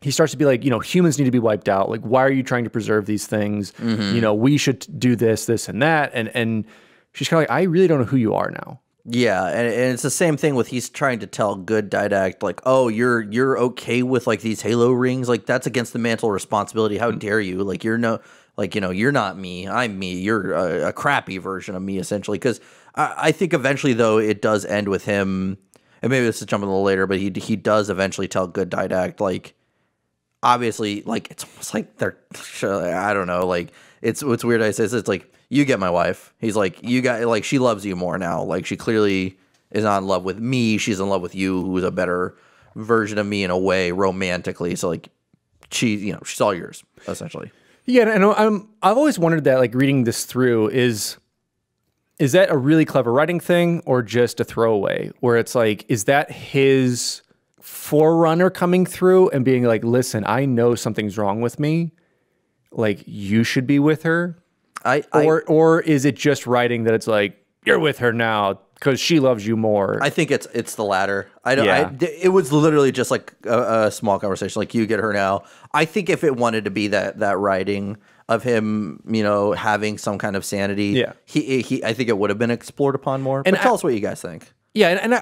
Speaker 5: he starts to be like, you know, humans need to be wiped out. Like, why are you trying to preserve these things? You know, we should do this, and that. And she's kind of like, I really don't know who you are now.
Speaker 4: Yeah, and it's the same thing with he's trying to tell good Diadact, like, oh, you're okay with like these Halo rings? Like, that's against the mantle of responsibility. How dare you? Like, you're no, like, you know, you're not me. I'm me. You're a crappy version of me, essentially. Because I think eventually, though, it does end with him, and maybe this is jumping a little later, but he does eventually tell good Diadact, like, obviously, like, it's almost like they're, I don't know, like, it's weird I say this, it's like, you get my wife. He's like, you got, like, she loves you more now. Like, she clearly is not in love with me. She's in love with you, who's a better version of me in a way, romantically. So, like, she's all yours, essentially.
Speaker 5: Yeah, and I've always wondered that, like, reading this through, is that a really clever writing thing or just a throwaway? Where it's like, is that his Forerunner coming through and being like, listen, I know something's wrong with me. Like, you should be with her? Or is it just writing that it's like, you're with her now because she loves you more?
Speaker 4: I think it's the latter. It was literally just like a small conversation, like, you get her now. I think if it wanted to be that writing of him, you know, having some kind of sanity, I think it would have been explored upon more. But tell us what you guys think.
Speaker 5: Yeah, and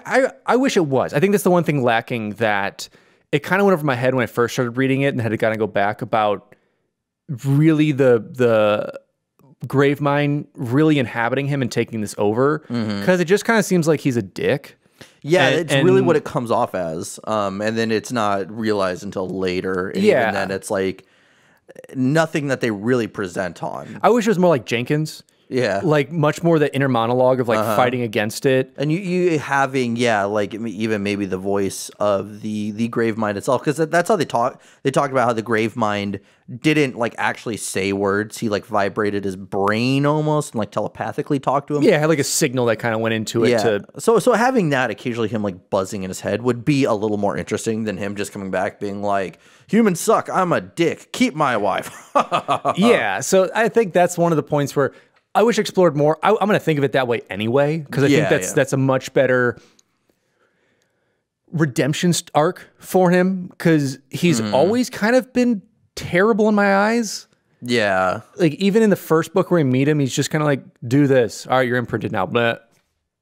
Speaker 5: I wish it was. I think that's the one thing lacking, that it kind of went over my head when I first started reading it and had to kind of go back about really the Gravemind really inhabiting him and taking this over, because it just kind of seems like he's a dick.
Speaker 4: Yeah, it's really what it comes off as, and then it's not realized until later. And even then, it's like nothing that they really present on.
Speaker 5: I wish it was more like Jenkins.
Speaker 4: Yeah.
Speaker 5: Like much more the inner monologue of like fighting against it.
Speaker 4: And you having, like even maybe the voice of the Gravemind itself, because that's how they talk. They talked about how the Gravemind didn't like actually say words. He like vibrated his brain almost and like telepathically talked to him.
Speaker 5: Yeah, it had like a signal that kind of went into it.
Speaker 4: So having that occasionally him like buzzing in his head would be a little more interesting than him just coming back being like, humans suck, I'm a dick, keep my wife.
Speaker 5: Yeah, so I think that's one of the points where I wish I explored more. I'm going to think of it that way anyway, because I think that's a much better redemption arc for him, because he's always kind of been terrible in my eyes.
Speaker 4: Yeah.
Speaker 5: Like, even in the first book where we meet him, he's just kind of like, do this. All right, you're imprinted now. But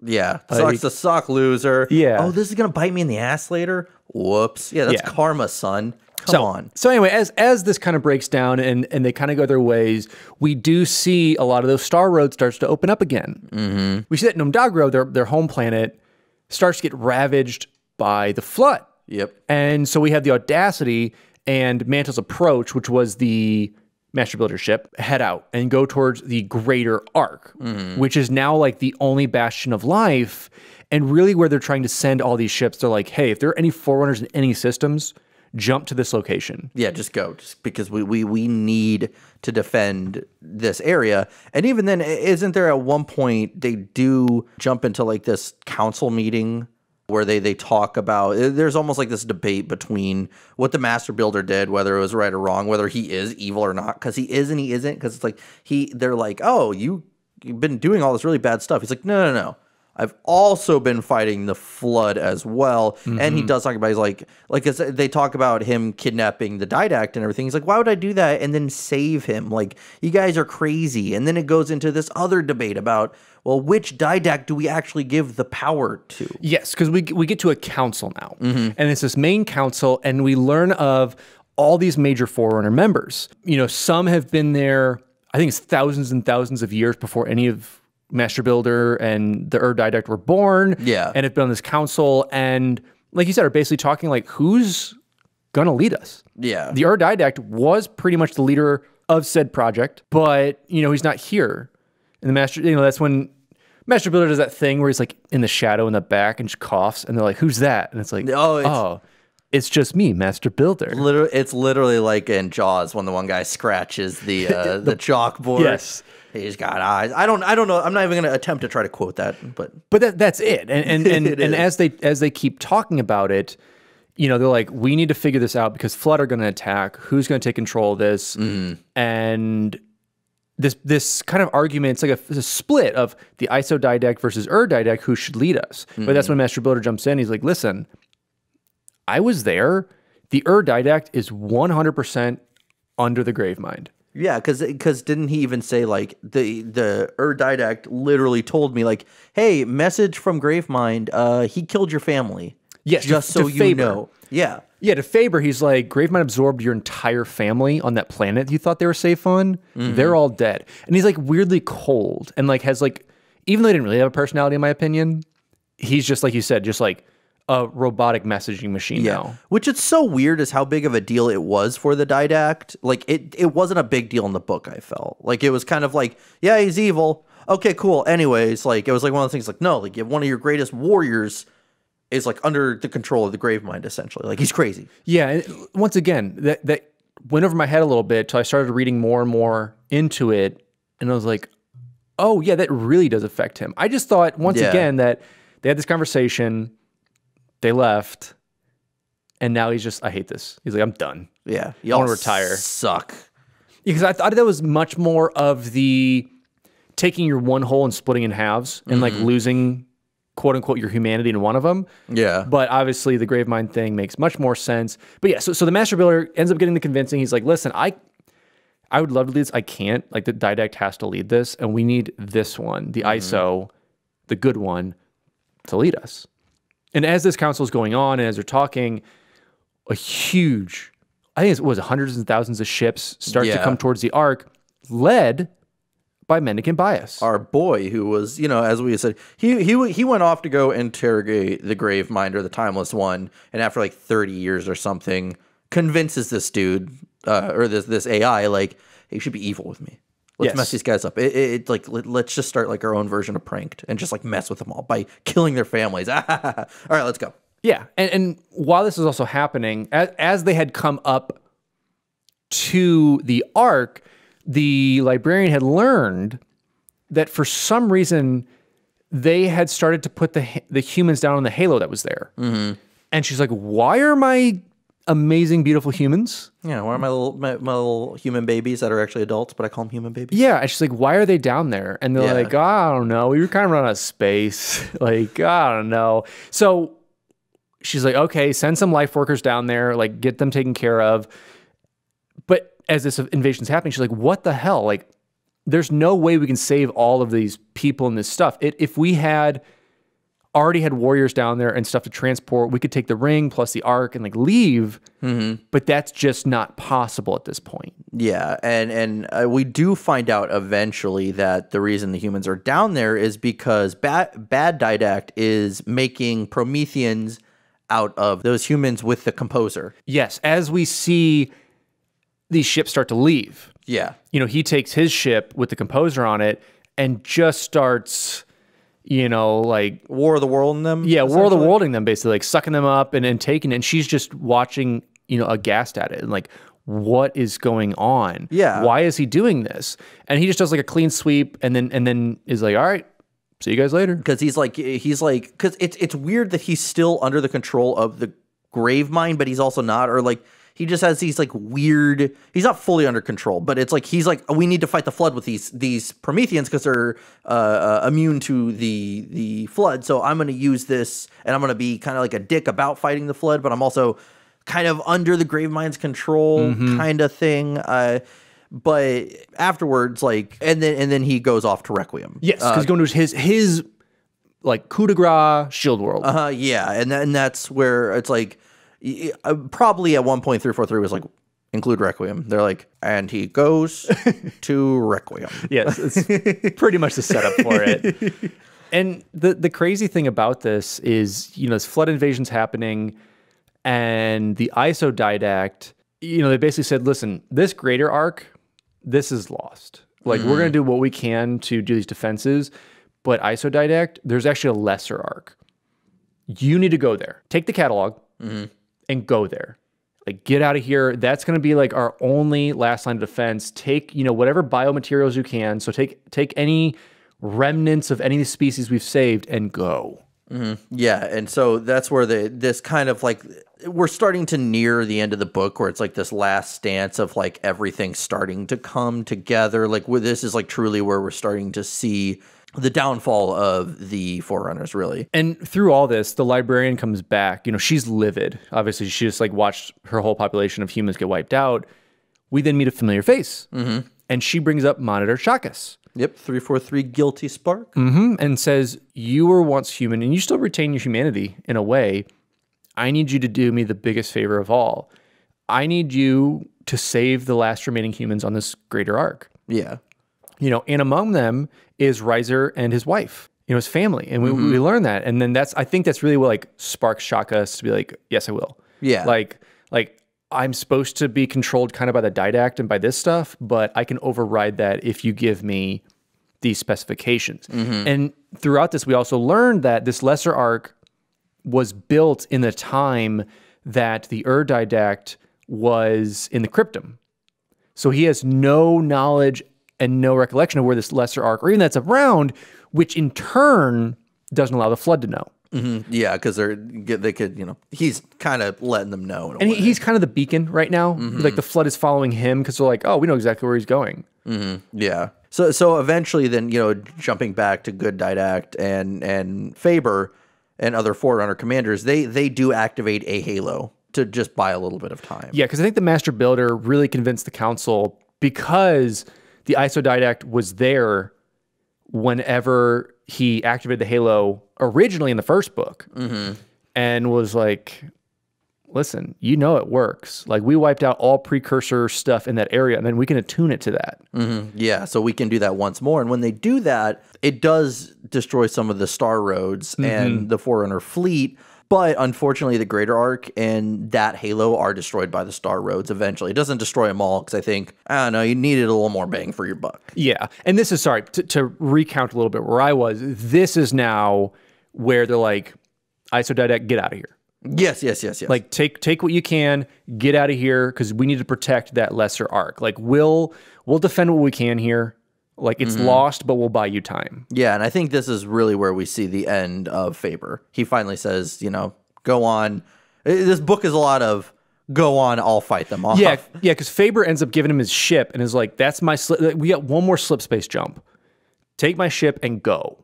Speaker 4: yeah. Sucks to suck, loser.
Speaker 5: Yeah.
Speaker 4: Oh, this is going to bite me in the ass later? Whoops. Yeah, that's karma, son. Come on.
Speaker 5: So anyway, as this kind of breaks down and they kind of go their ways, we do see a lot of those star roads starts to open up again. We see that Nomdagro, their home planet, starts to get ravaged by the flood.
Speaker 4: Yep.
Speaker 5: And so we have the Audacity and Mantle's approach, which was the Master Builder ship, head out and go towards the greater arc, which is now like the only bastion of life. And really where they're trying to send all these ships, they're like, hey, if there are any Forerunners in any systems, jump to this location.
Speaker 4: Yeah, just go. Just because we need to defend this area. And even then, isn't there at one point they do jump into like this council meeting where they talk about, there's almost like this debate between what the Master Builder did, whether it was right or wrong, whether he is evil or not, because he is and he isn't, because it's like they're like, oh, you've been doing all this really bad stuff. He's like, no. I've also been fighting the flood as well. And he does talk about, he's like they talk about him kidnapping the Diadact and everything. He's like, why would I do that and then save him? Like, you guys are crazy. And then it goes into this other debate about, well, which Diadact do we actually give the power to? Yes,
Speaker 5: because we get to a council now. And it's this main council, and we learn of all these major Forerunner members. You know, some have been there, I think it's thousands and thousands of years before any of Master Builder and the Diadact were born.
Speaker 4: Yeah.
Speaker 5: And have been on this council, and like you said, are basically talking like, who's gonna lead us?
Speaker 4: Yeah.
Speaker 5: The Diadact was pretty much the leader of said project, but you know, he's not here. And the Master, you know, that's when Master Builder does that thing where he's like in the shadow in the back and just coughs, and they're like, who's that? And it's like, it's just me, Master Builder.
Speaker 4: It's literally like in Jaws when the one guy scratches the chalkboard.
Speaker 5: Yes.
Speaker 4: He's got eyes. I don't know. I'm not even going to attempt to try to quote that, but
Speaker 5: that's it. And as they keep talking about it, you know, they're like, we need to figure this out because Flood are going to attack. Who's going to take control of this? And this kind of argument, it's like a split of the ISO Diadact versus Diadact, who should lead us. But that's when Master Builder jumps in. He's like, listen, I was there. The Diadact is 100% under the Gravemind.
Speaker 4: Yeah, because didn't he even say, like, the Diadact literally told me, like, hey, message from Gravemind, he killed your family.
Speaker 5: Yes,
Speaker 4: just so you know. Yeah.
Speaker 5: Yeah, to Faber, he's like, Gravemind absorbed your entire family on that planet you thought they were safe on. They're all dead. And he's, like, weirdly cold and, like, has, like, even though he didn't really have a personality, in my opinion, he's just, like you said, just, like, a robotic messaging machine now.
Speaker 4: Which it's so weird is how big of a deal it was for the Diadact. Like, it wasn't a big deal in the book, I felt. Like, it was kind of like, yeah, he's evil. Okay, cool. Anyways, like, it was like one of the things like, no, like, if one of your greatest warriors is, like, under the control of the Gravemind, essentially. Like, he's crazy.
Speaker 5: Yeah, and once again, that went over my head a little bit till I started reading more and more into it, and I was like, oh, yeah, that really does affect him. I just thought, once again, that they had this conversation, they left, and now he's just, I hate this. He's like, I'm done.
Speaker 4: Yeah.
Speaker 5: I want to retire.
Speaker 4: Suck.
Speaker 5: Because I thought that was much more of the taking your one whole and splitting in halves and like losing, quote unquote, your humanity in one of them.
Speaker 4: Yeah.
Speaker 5: But obviously the Gravemind thing makes much more sense. But yeah, so the Master Builder ends up getting the convincing. He's like, listen, I would love to lead this. I can't. Like, the Diadact has to lead this, and we need this one, the ISO, the good one, to lead us. And as this council is going on and as they're talking, a huge, I think it was hundreds and thousands of ships start to come towards the Ark, led by Mendicant Bias.
Speaker 4: Our boy, who was, you know, as we said, he went off to go interrogate the Gravemind, or the Timeless One, and after like 30 years or something, convinces this dude, or this AI, like, hey, you should be evil with me. Let's mess these guys up. Like let's just start like our own version of Pranked and just like mess with them all by killing their families. All right, let's go.
Speaker 5: Yeah, and while this is also happening, as they had come up to the Ark, the Librarian had learned that for some reason they had started to put the humans down on the halo that was there. And she's like, why are my amazing, beautiful humans?
Speaker 4: Yeah, why are my little human babies that are actually adults, but I call them human babies?
Speaker 5: Yeah, and she's like, why are they down there? And they're like, I don't know. We were kind of running out of space. Like, I don't know. So she's like, okay, send some life workers down there, like get them taken care of. But as this invasion's happening, she's like, what the hell? Like, there's no way we can save all of these people and this stuff. If we had already had warriors down there and stuff to transport, we could take the ring plus the Ark and like leave. But that's just not possible at this point.
Speaker 4: Yeah, and we do find out eventually that the reason the humans are down there is because bad Diadact is making Prometheans out of those humans with the composer.
Speaker 5: Yes, as we see these ships start to leave.
Speaker 4: Yeah.
Speaker 5: You know, he takes his ship with the composer on it and just starts, you know, like...
Speaker 4: War of the Worlding them?
Speaker 5: Yeah, War of the Worlding them, basically, like sucking them up and taking it. And she's just watching, you know, aghast at it and like, what is going on?
Speaker 4: Yeah.
Speaker 5: Why is he doing this? And he just does like a clean sweep and then is like, all right, see you guys later.
Speaker 4: Because he's like, because it's weird that he's still under the control of the grave mine, but he's also not, or like, he just has these like weird, he's not fully under control, but it's like, he's like, we need to fight the flood with these Prometheans because they're immune to the flood. So I'm going to use this and I'm going to be kind of like a dick about fighting the flood, but I'm also kind of under the grave mine's control kind of thing. But afterwards, like, and then he goes off to Requiem.
Speaker 5: Yes, because he's going to his like coup de grace shield world.
Speaker 4: Yeah, and that's where it's like, probably at one point 343 was like, include Requiem. They're like, and he goes to Requiem.
Speaker 5: Yes, it's pretty much the setup for it. And the crazy thing about this is, you know, this flood invasion's happening, and the ISO Diadact, you know, they basically said, listen, this greater arc, this is lost. Like, we're going to do what we can to do these defenses, but ISO Diadact, there's actually a lesser arc. You need to go there. Take the catalog and go there. Like, get out of here. That's going to be like our only last line of defense. Take, you know, whatever biomaterials you can. So take any remnants of any of the species we've saved and go.
Speaker 4: Yeah, and so that's where this kind of like, we're starting to near the end of the book where it's like this last stance of like everything starting to come together. Like, this is like truly where we're starting to see the downfall of the Forerunners, really.
Speaker 5: And through all this, the Librarian comes back. You know, she's livid. Obviously, she just like watched her whole population of humans get wiped out. We then meet a familiar face, and she brings up Monitor Chakas.
Speaker 4: Yep, 343 Guilty Spark.
Speaker 5: And says, you were once human, and you still retain your humanity in a way. I need you to do me the biggest favor of all. I need you to save the last remaining humans on this greater arc.
Speaker 4: Yeah.
Speaker 5: You know, and among them is Riser and his wife, you know, his family. And we learn that. And then I think that's really what like sparks Chakas to be like, yes, I will.
Speaker 4: Yeah.
Speaker 5: Like I'm supposed to be controlled kind of by the Diadact and by this stuff, but I can override that if you give me these specifications. And throughout this, we also learned that this lesser arc was built in the time that the Diadact was in the Cryptum. So he has no knowledge and no recollection of where this lesser arc, or even that's around, which in turn doesn't allow the flood to know.
Speaker 4: Yeah, because they could, you know, he's kind of letting them know.
Speaker 5: And he's kind of the beacon right now. Like the flood is following him because they're like, oh, we know exactly where he's going.
Speaker 4: Yeah. So eventually, then, you know, jumping back to Good Didact and Faber and other Forerunner commanders, they do activate a halo to just buy a little bit of time.
Speaker 5: Yeah, because I think the Master Builder really convinced the Council, because the ISO Didact was there whenever he activated the halo originally in the first book, and was like, listen, you know it works. Like, we wiped out all precursor stuff in that area, and then we can attune it to that.
Speaker 4: Yeah, so we can do that once more. And when they do that, it does destroy some of the star roads and the Forerunner fleet, But unfortunately, the greater arc and that halo are destroyed by the Star Roads eventually. It doesn't destroy them all because I think, I don't know, you needed a little more bang for your buck.
Speaker 5: Yeah. And this is, sorry, to recount a little bit where I was, this is now where they're like, ISO Diadact, get out of here.
Speaker 4: Yes.
Speaker 5: Like, take what you can, get out of here, because we need to protect that lesser arc. Like, we'll defend what we can here. Like, it's lost, but we'll buy you time.
Speaker 4: Yeah, and I think this is really where we see the end of Faber. He finally says, you know, go on. This book is a lot of, go on, I'll fight them off.
Speaker 5: Yeah, because Faber ends up giving him his ship and is like, that's my slip. We got one more slip space jump. Take my ship and go.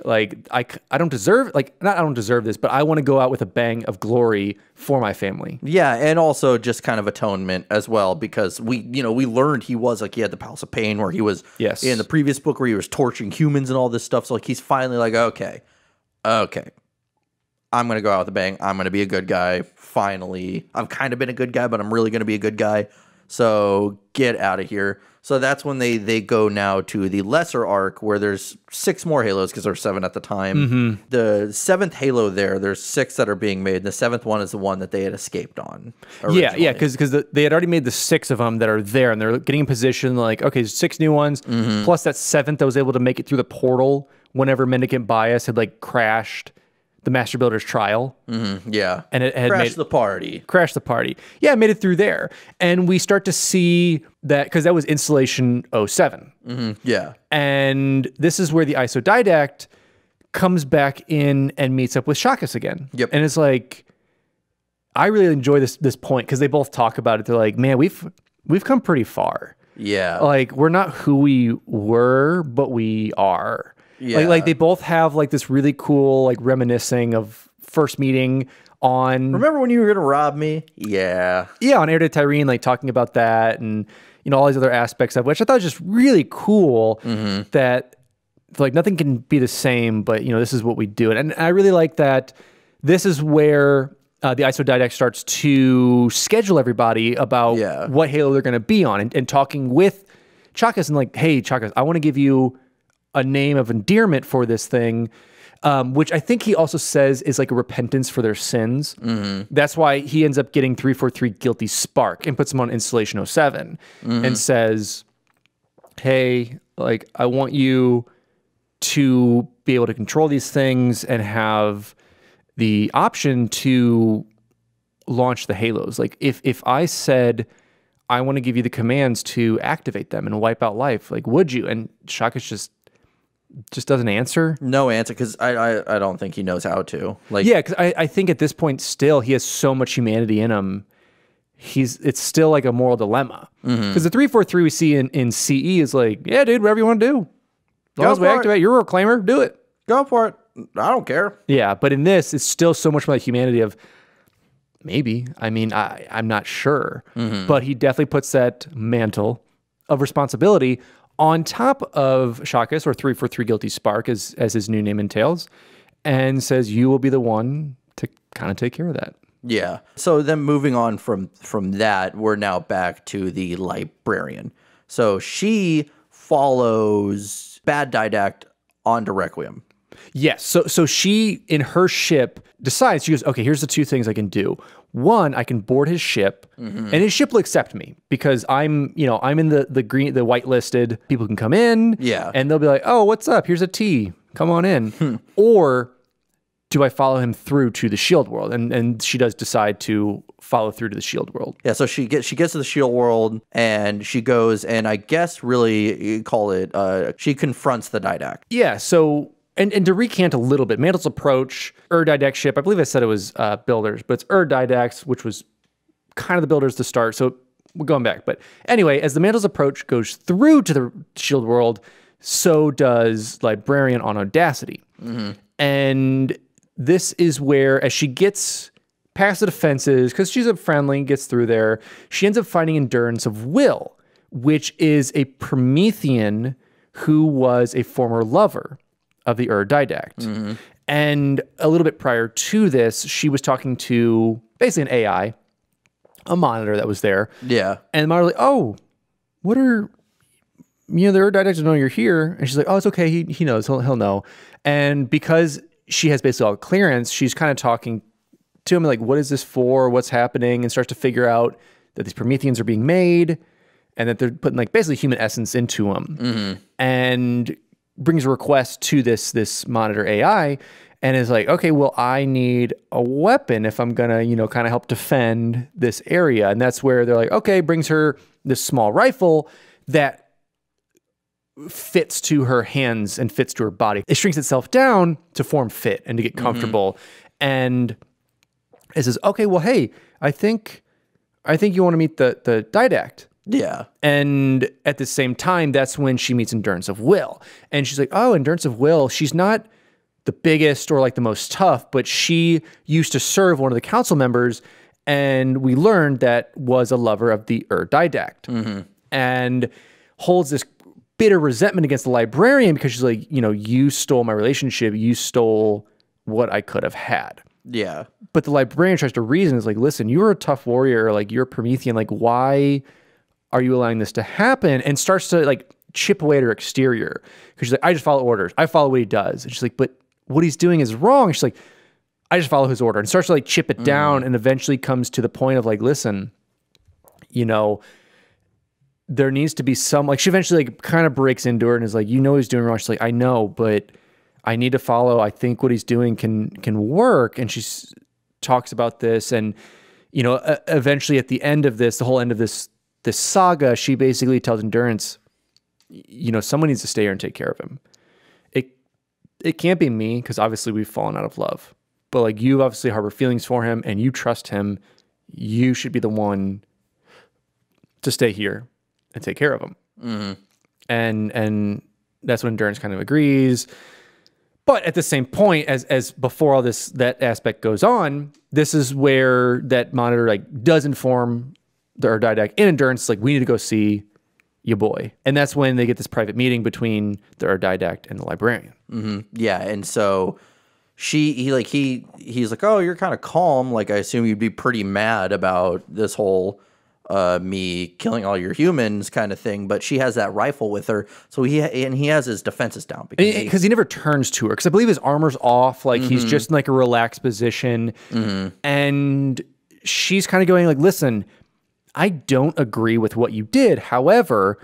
Speaker 5: Like, I don't deserve, like, not I don't deserve this, but I want to go out with a bang of glory for my family.
Speaker 4: Yeah, and also just kind of atonement as well, because we learned he was like, he had the Palace of Pain where he was in the previous book where he was torturing humans and all this stuff. So like, he's finally like, okay, I'm going to go out with a bang. I'm going to be a good guy. Finally, I've kind of been a good guy, but I'm really going to be a good guy. So get out of here. So that's when they go now to the lesser arc where there's 6 more halos because there's 7 at the time. The 7th halo there's 6 that are being made. The 7th one is the one that they had escaped on originally.
Speaker 5: Yeah, because they had already made the 6 of them that are there, and they're getting in position like, okay, there's 6 new ones, plus that 7th that was able to make it through the portal whenever Mendicant Bias had like crashed the Master Builder's trial.
Speaker 4: Yeah.
Speaker 5: And it had
Speaker 4: crashed the party.
Speaker 5: Crashed the party. Yeah, it made it through there. And we start to see that, because that was installation 07.
Speaker 4: Yeah.
Speaker 5: And this is where the ISO Didact comes back in and meets up with Shakas again.
Speaker 4: Yep.
Speaker 5: And it's like, I really enjoy this point, because they both talk about it. They're like, man, we've come pretty far.
Speaker 4: Yeah.
Speaker 5: Like, we're not who we were, but we are.
Speaker 4: Yeah.
Speaker 5: Like they both have like this really cool, like, reminiscing of first meeting on...
Speaker 4: Remember when you were going to rob me? Yeah.
Speaker 5: Yeah, on Heir to Tyrene, like talking about that and, you know, all these other aspects of which I thought was just really cool that, like, nothing can be the same, but, you know, this is what we do. And I really like that this is where the ISO Didact starts to schedule everybody about what Halo they're going to be on, and talking with Chakas and like, hey, Chakas, I want to give you a name of endearment for this thing, which I think he also says is like a repentance for their sins. That's why he ends up getting 343 Guilty Spark and puts him on Installation 07 and says, hey, like, I want you to be able to control these things and have the option to launch the halos. Like, if I said, I want to give you the commands to activate them and wipe out life, like, would you? And Shakas just doesn't answer.
Speaker 4: No answer, because I don't think he knows how to. Like,
Speaker 5: yeah, because I think at this point still he has so much humanity in him. It's still like a moral dilemma. Because the 343 we see in CE is like, yeah, dude, whatever you want to do. As long as we activate your reclaimer, do it.
Speaker 4: Go for it. I don't care.
Speaker 5: Yeah, but in this, it's still so much more like humanity of maybe. I mean, I'm not sure. But he definitely puts that mantle of responsibility on top of Shakas, or 343 Guilty Spark, as his new name entails, and says, you will be the one to kind of take care of that.
Speaker 4: Yeah. So then moving on from that, we're now back to the Librarian. So she follows Bad Didact onto Requiem.
Speaker 5: Yes. So she, in her ship, decides, she goes, okay, here's the 2 things I can do. One, I can board his ship, and his ship will accept me because I'm in the green, the whitelisted. People can come in, and they'll be like, oh, what's up? Here's a tea. Come on in. Or do I follow him through to the Shield World? And she does decide to follow through to the Shield World. Yeah,
Speaker 4: so she gets to the Shield World, and she goes, and I guess really you call it, she confronts the Didact.
Speaker 5: Yeah, so... And to recant a little bit, Mantle's approach, Didact ship, I believe I said it was Builders, but it's Didact's, which was kind of the Builders to start, so we're going back. But anyway, as the Mantle's approach goes through to the Shield World, so does Librarian on Audacity. And this is where, as she gets past the defenses, because she's a friendly, gets through there, she ends up finding Endurance of Will, which is a Promethean who was a former lover of the Didact. And a little bit prior to this, she was talking to basically an AI, a monitor that was there.
Speaker 4: Yeah.
Speaker 5: And the monitor was like, oh, what are, the Didact know you're here? And she's like, oh, it's okay. He knows. He'll know. And because she has basically all clearance, she's kind of talking to him, like, what is this for? What's happening? And starts to figure out that these Prometheans are being made and that they're putting like basically human essence into them, and brings a request to this monitor AI and is like, okay, well, I need a weapon if I'm gonna, you know, kind of help defend this area. And that's where they're like, okay, brings her this small rifle that fits to her hands and fits to her body. It shrinks itself down to form fit and to get comfortable. And it says, okay, well, hey, I think you want to meet the Diadact.
Speaker 4: Yeah.
Speaker 5: And at the same time, that's when she meets Endurance of Will. And she's like, oh, Endurance of Will, she's not the biggest or like the most tough, but she used to serve one of the council members, and we learned that was a lover of the Diadact, and holds this bitter resentment against the Librarian because she's like, you know, you stole my relationship, you stole what I could have had.
Speaker 4: Yeah.
Speaker 5: But the Librarian tries to reason, is like, listen, you're a tough warrior, like you're a Promethean, like why are you allowing this to happen? And starts to like chip away at her exterior. Because she's like, I just follow orders. I follow what he does. And she's like, but what he's doing is wrong. And she's like, I just follow his order. And starts to like chip it down, and eventually comes to the point of like, listen, you know, there needs to be some, like she eventually like kind of breaks into her and is like, you know, he's doing wrong. She's like, I know, but I need to follow. I think what he's doing can work. And she talks about this, and, you know, eventually at the end of this, the whole end of this saga, she basically tells Endurance, you know, someone needs to stay here and take care of him. It can't be me, because obviously we've fallen out of love. But like, you obviously harbor feelings for him and you trust him. You should be the one to stay here and take care of him. And that's when Endurance kind of agrees. But at the same point, as before all this, that aspect goes on, this is where that monitor like does inform the Diadact and Endurance, like, we need to go see your boy. And that's when they get this private meeting between the Diadact and the Librarian.
Speaker 4: Yeah, and so he's like, oh, you're kind of calm. Like, I assume you'd be pretty mad about this whole me killing all your humans kind of thing. But she has that rifle with her, so he has his defenses down
Speaker 5: because he never turns to her. Because I believe his armor's off. Like he's just in like a relaxed position, and she's kind of going like, listen, I don't agree with what you did. However,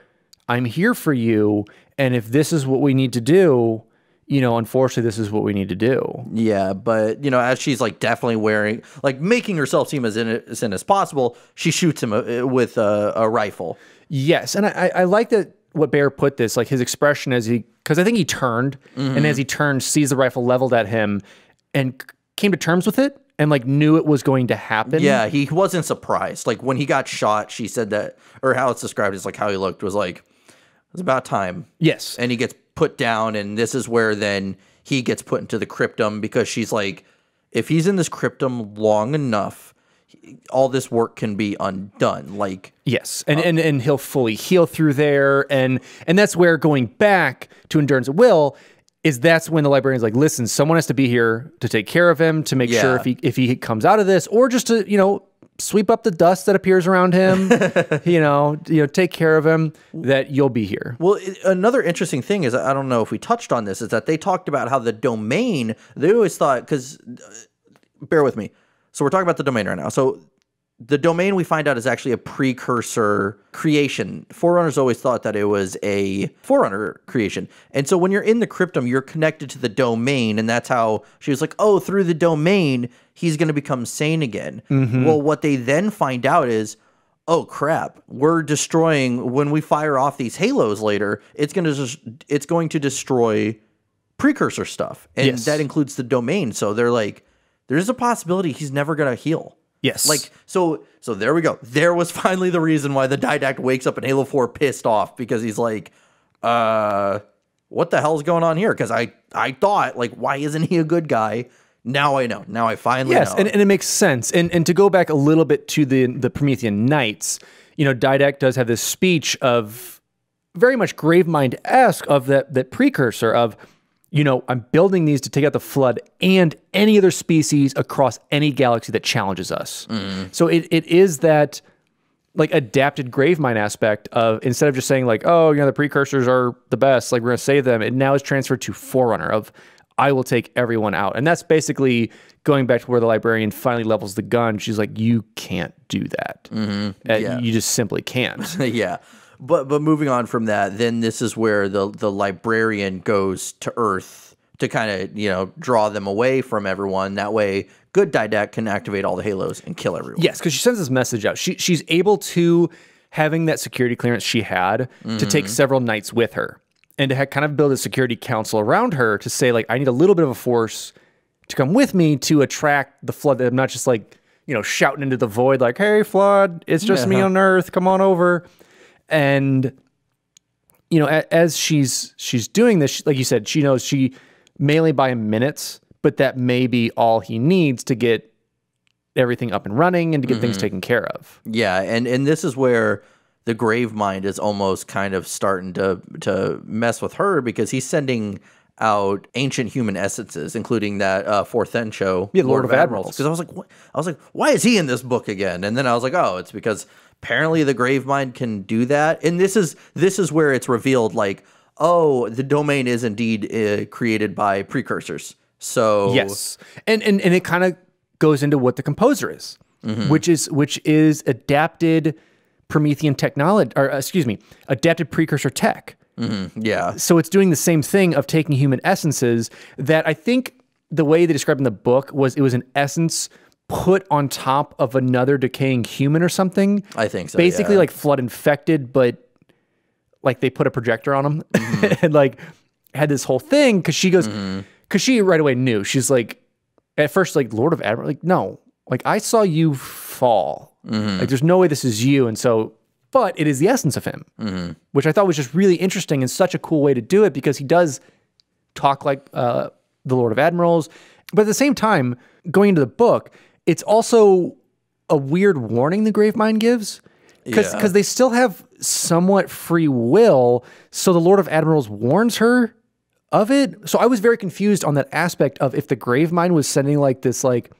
Speaker 5: I'm here for you. And if this is what we need to do, you know, unfortunately, this is what we need to do.
Speaker 4: Yeah, but, you know, as she's, like, definitely wearing, like, making herself seem as innocent as possible, she shoots him with a rifle.
Speaker 5: Yes, and I like that what Bear put this, like, his expression as he, because I think he turned, and as he turned, sees the rifle leveled at him, and came to terms with it, and, like, knew it was going to happen.
Speaker 4: Yeah, he wasn't surprised. Like, when he got shot, she said that, or how it's described is, like, how he looked was like, it was about time.
Speaker 5: Yes.
Speaker 4: And he gets put down, and this is where then he gets put into the cryptum, because she's like, if he's in this cryptum long enough, all this work can be undone. Like,
Speaker 5: yes, and he'll fully heal through there, and that's where going back to Endurance of Will is, that's when the Librarian's like, listen, someone has to be here to take care of him, to make sure if he comes out of this, or just to, you know, sweep up the dust that appears around him, you know, take care of him, that you'll be here. Well,
Speaker 4: another interesting thing is, I don't know if we touched on this, is that they talked about how the domain, they always thought, because, bear with me. So we're talking about the domain right now. So the domain, we find out, is actually a precursor creation. Forerunners always thought that it was a Forerunner creation. And so when you're in the cryptum, you're connected to the domain, and that's how she was like, oh, through the domain, he's going to become sane again. Well, what they then find out is, oh, crap, we're destroying, when we fire off these halos later, it's going to destroy precursor stuff. And that includes the domain. So they're like, there's a possibility he's never going to heal.
Speaker 5: Yes.
Speaker 4: Like, so there we go. There was finally the reason why the Diadact wakes up in Halo 4 pissed off, because he's like, what the hell's going on here? Because I thought, like, why isn't he a good guy? Now I know. Now I finally know.
Speaker 5: Yes, and it makes sense. And to go back a little bit to the Promethean Knights, you know, Diadact does have this speech of very much Gravemind-esque of that precursor of, you know, I'm building these to take out the Flood and any other species across any galaxy that challenges us. So it is that, like, adapted Gravemind aspect of, instead of just saying, like, oh, you know, the precursors are the best, like, we're going to save them, it now is transferred to Forerunner of, I will take everyone out. And that's basically going back to where the Librarian finally levels the gun. She's like, you can't do that. You just simply can't.
Speaker 4: Yeah. But moving on from that, then this is where the Librarian goes to Earth to kind of, you know, draw them away from everyone. That way, good Diadact can activate all the Halos and kill everyone.
Speaker 5: Yes, because she sends this message out. She's able to, having that security clearance she had, to take several knights with her and to kind of build a security council around her to say, like, I need a little bit of a force to come with me to attract the Flood. That I'm not just like, you know, shouting into the void like, hey, Flood, it's just me on Earth. Come on over. And, you know, as she's doing this, like you said, she knows she may only buy him minutes, but that may be all he needs to get everything up and running and to get things taken care of.
Speaker 4: Yeah, and this is where the Gravemind is almost kind of starting to mess with her, because he's sending out ancient human essences, including that fourth Encho,
Speaker 5: Lord of Admirals.
Speaker 4: Because I was like, why is he in this book again? And then I was like, oh, it's because apparently the Gravemind can do that. And this is where it's revealed, like, oh, the domain is indeed created by Precursors. So
Speaker 5: yes, and it kind of goes into what the composer is, which is adapted Promethean technology, or excuse me, adapted precursor tech.
Speaker 4: Yeah.
Speaker 5: So it's doing the same thing of taking human essences that I think the way they described in the book was it was an essence put on top of another decaying human or something.
Speaker 4: I think so.
Speaker 5: Basically
Speaker 4: yeah.
Speaker 5: like Flood infected, but like they put a projector on him and like had this whole thing. Cause she goes, cause she right away knew. She's like, at first, like, Lord of Admiral, like, no, like I saw you fall. Like there's no way this is you. And so, but it is the essence of him, which I thought was just really interesting and such a cool way to do it, because he does talk like the Lord of Admirals. But at the same time, going into the book, it's also a weird warning the Gravemind gives, because they still have somewhat free will. So the Lord of Admirals warns her of it. So I was very confused on that aspect of if the Gravemind was sending like this like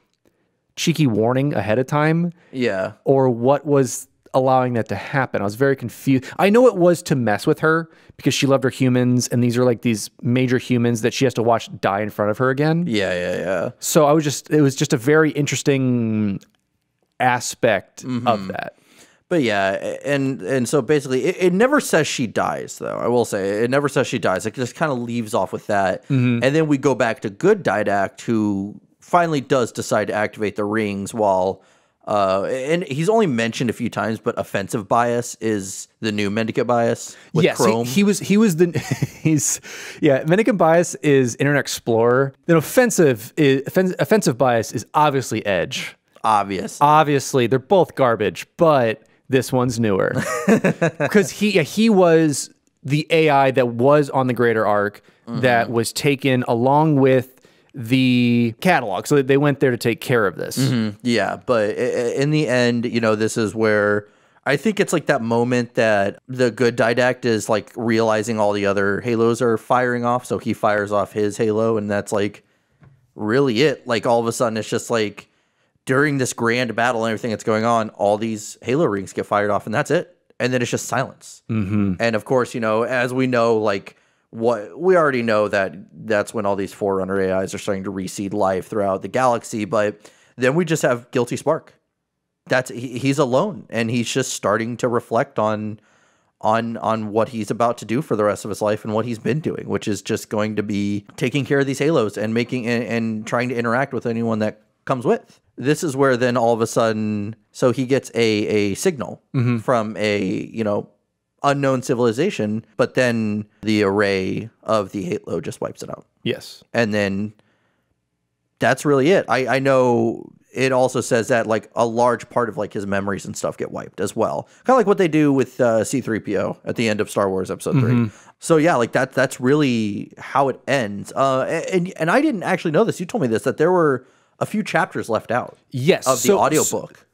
Speaker 5: cheeky warning ahead of time.
Speaker 4: Yeah.
Speaker 5: Or what was allowing that to happen. I was very confused. I know it was to mess with her because she loved her humans, and these are like these major humans that she has to watch die in front of her again.
Speaker 4: Yeah.
Speaker 5: So it was just a very interesting aspect of that.
Speaker 4: But yeah, and so basically, it never says she dies, though. I will say, it never says she dies. It just kind of leaves off with that. And then we go back to good Diadact, who finally does decide to activate the rings while... and he's only mentioned a few times, but offensive bias is the new Mendicant bias with Chrome.
Speaker 5: He was Mendicant bias is Internet Explorer. Then offensive bias is obviously Edge. Obviously, they're both garbage, but this one's newer because he was the AI that was on the Greater Arc that was taken along with the catalog. So they went there to take care of this.
Speaker 4: Yeah, but in the end, you know, this is where I think it's like that moment that the good Didact is like realizing all the other Halos are firing off. So he fires off his Halo, and that's like really it. Like all of a sudden, it's just like during this grand battle and everything that's going on, all these Halo rings get fired off, and that's it. And then it's just silence. And of course, you know, as we know, like, what we already know that's when all these Forerunner AIs are starting to reseed life throughout the galaxy. But then we just have Guilty Spark. He's alone, and he's just starting to reflect on what he's about to do for the rest of his life and what he's been doing, which is just going to be taking care of these Halos and making and trying to interact with anyone that comes with. This is where then all of a sudden, so he gets a signal from a, you know, unknown civilization, but then the array of the Halo just wipes it out.
Speaker 5: Yes. And
Speaker 4: then that's really it. I know it also says that like a large part of like his memories and stuff get wiped as well. Kind of like what they do with C-3PO at the end of Star Wars Episode 3. So yeah, like that's really how it ends. And I didn't actually know this. You told me this, that there were a few chapters left out.
Speaker 5: Yes.
Speaker 4: Of the audiobook.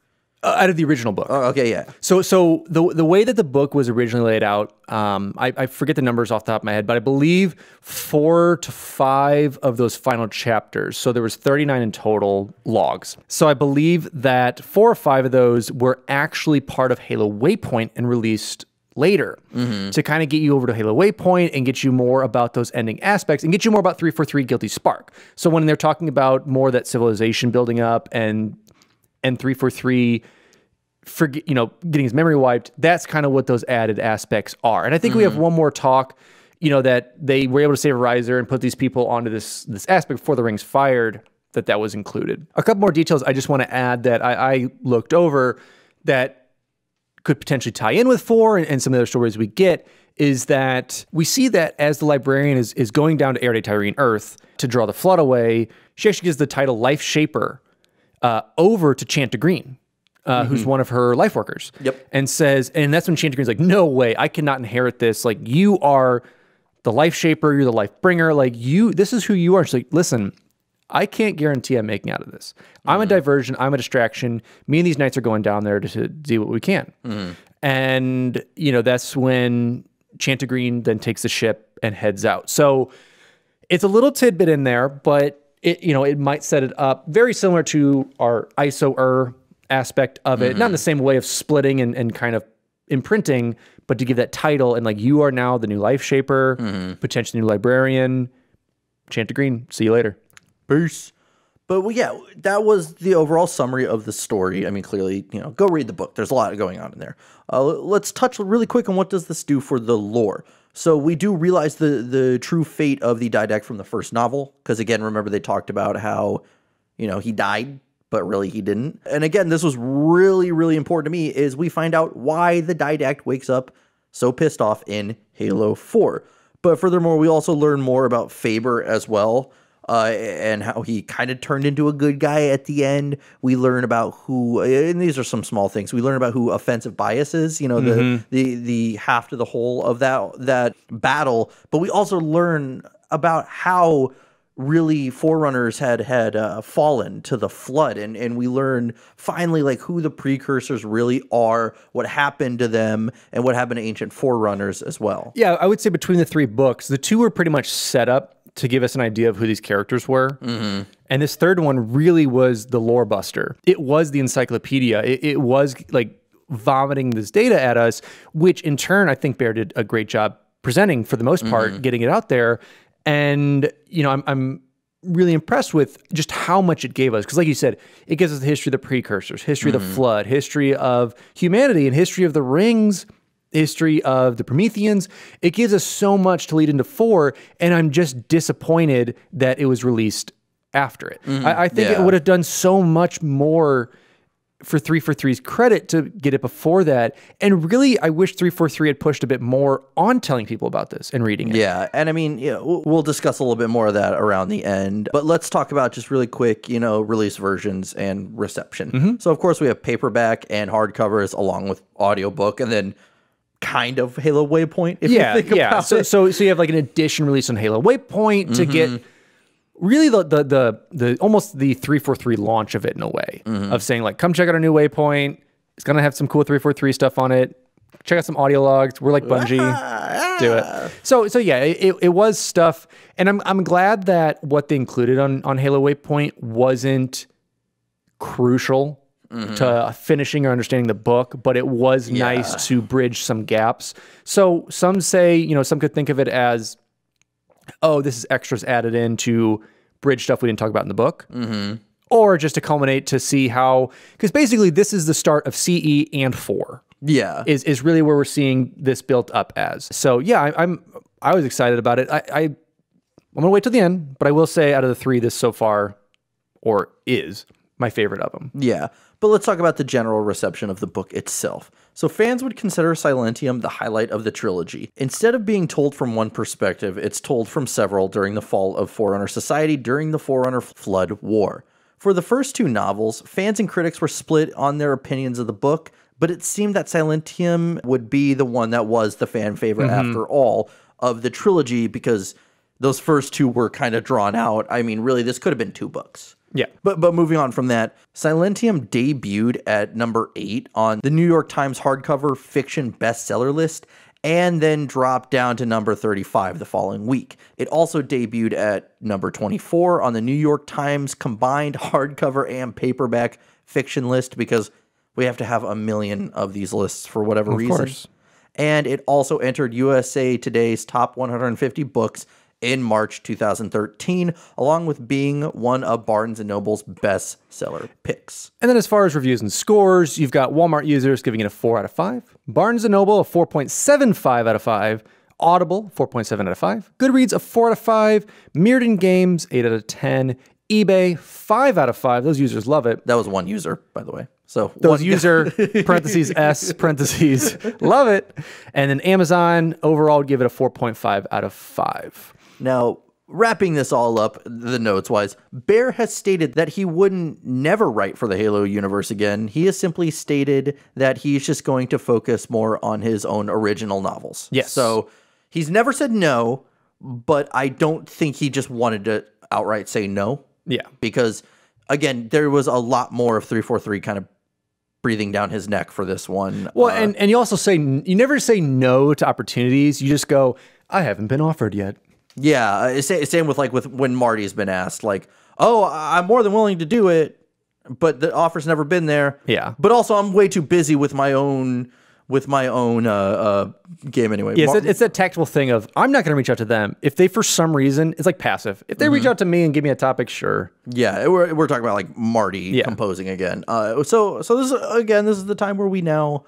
Speaker 5: Out of the original book.
Speaker 4: Oh, okay, yeah.
Speaker 5: So the way that the book was originally laid out, I forget the numbers off the top of my head, but I believe 4 to 5 of those final chapters. So there was 39 in total logs. So I believe that 4 or 5 of those were actually part of Halo Waypoint and released later to kind of get you over to Halo Waypoint and get you more about those ending aspects and get you more about 343 Guilty Spark. So when they're talking about more that civilization building up and 343 getting his memory wiped, that's kind of what those added aspects are. And I think we have one more talk, that they were able to save a riser and put these people onto this aspect before the ring's fired, that was included. A couple more details I just want to add that I looked over that could potentially tie in with 4 and some of the other stories we get is that we see that as the Librarian is going down to Erde Tyrene Earth to draw the flood away, she actually gives the title Life Shaper over to Chantagreen. Who's one of her life workers. Yep. And says, and that's when Chantagreen's like, no way, I cannot inherit this. Like, you are the life shaper, you're the life bringer. Like, this is who you are. She's like, listen, I can't guarantee I'm making out of this. I'm a diversion, I'm a distraction. Me and these knights are going down there to do what we can. And, that's when Chantagreen then takes the ship and heads out. So it's a little tidbit in there, but it might set it up very similar to our ISO aspect of it, not in the same way of splitting and kind of imprinting, but to give that title and like, you are now the new life shaper, potentially new librarian. Chantagreen, see you later.
Speaker 4: Peace. But well, yeah, that was the overall summary of the story. I mean, clearly, go read the book. There's a lot going on in there. Let's touch really quick on what does this do for the lore. So we do realize the true fate of the Diadact from the first novel, because again, remember they talked about how, he died, but really he didn't. And again, this was really, really important to me, is we find out why the Diadact wakes up so pissed off in Halo 4. But furthermore, we also learn more about Faber as well, and how he kind of turned into a good guy at the end. We learn about who, and these are some small things, we learn about who offensive bias is, the half to the whole of that battle. But we also learn about how really Forerunners had fallen to the flood, and we learn finally like who the Precursors really are, what happened to them, and what happened to ancient Forerunners as well.
Speaker 5: Yeah, I would say between the 3 books, the 2 were pretty much set up to give us an idea of who these characters were. And this third one really was the lore buster. It was the encyclopedia. It was like vomiting this data at us, which in turn I think Bear did a great job presenting for the most part, getting it out there. And, I'm really impressed with just how much it gave us. Because like you said, it gives us the history of the Precursors, history of the Flood, history of humanity, and history of the Rings, history of the Prometheans. It gives us so much to lead into 4, and I'm just disappointed that it was released after it. I think it would have done so much more for 343's credit to get it before that. And really, I wish 343 had pushed a bit more on telling people about this and reading it.
Speaker 4: Yeah, and I mean, we'll discuss a little bit more of that around the end. But let's talk about just really quick, release versions and reception. So, of course, we have paperback and hardcovers along with audiobook, and then kind of Halo Waypoint, if you think about it.
Speaker 5: So you have like an edition release on Halo Waypoint to get really the almost the 343 launch of it in a way, of saying like, come check out our new Waypoint. It's gonna have some cool 343 stuff on it. Check out some audio logs. We're like Bungie. Do it. So yeah, it was stuff, and I'm glad that what they included on Halo Waypoint wasn't crucial to finishing or understanding the book, but it was nice to bridge some gaps. So some say, some could think of it as, oh, this is extras added in to bridge stuff we didn't talk about in the book. Or just to culminate to see how, because basically this is the start of CE and 4. Yeah. Is really where we're seeing this built up as. So yeah, I was excited about it. I'm gonna wait till the end, but I will say out of the 3, this so far, or is my favorite of them.
Speaker 4: Yeah. But let's talk about the general reception of the book itself. So fans would consider Silentium the highlight of the trilogy. Instead of being told from one perspective, it's told from several during the fall of Forerunner society during the Forerunner Flood War. For the first 2 novels, fans and critics were split on their opinions of the book, but it seemed that Silentium would be the one that was the fan favorite after all of the trilogy, because those first 2 were kind of drawn out. I mean, really, this could have been 2 books. Yeah. But moving on from that, Silentium debuted at number 8 on the New York Times hardcover fiction bestseller list, and then dropped down to number 35 the following week. It also debuted at number 24 on the New York Times combined hardcover and paperback fiction list, because we have to have a million of these lists for whatever reason. Of course. and it also entered USA Today's top 150 books in March 2013, along with being one of Barnes & Noble's bestseller picks.
Speaker 5: And then as far as reviews and scores, you've got Walmart users giving it a 4 out of 5, Barnes & Noble a 4.75 out of 5, Audible 4.7 out of 5, Goodreads a 4 out of 5, Mirrodin Games 8 out of 10, eBay 5 out of 5. Those users love it.
Speaker 4: That was one user, by the way. So
Speaker 5: those user parentheses S parentheses love it. And then Amazon overall would give it a 4.5 out of 5.
Speaker 4: Now, wrapping this all up, the notes-wise, Bear has stated that he wouldn't never write for the Halo universe again. He has simply stated that he's just going to focus more on his own original novels.
Speaker 5: Yes.
Speaker 4: So he's never said no, but I don't think he just wanted to outright say no.
Speaker 5: Yeah.
Speaker 4: Because, again, there was a lot more of 343 kind of breathing down his neck for this one.
Speaker 5: Well, and you also say, you never say no to opportunities. You just go, I haven't been offered yet.
Speaker 4: Yeah, same with with when Marty's been asked, like, oh, I'm more than willing to do it, but the offer's never been there.
Speaker 5: Yeah.
Speaker 4: But also I'm way too busy with my own game anyway.
Speaker 5: Yeah, it's that tactful thing of, I'm not going to reach out to them. If they, for some reason, it's like passive. If they reach out to me and give me a topic, sure.
Speaker 4: Yeah, we're talking about like Marty composing again. So this is the time where we now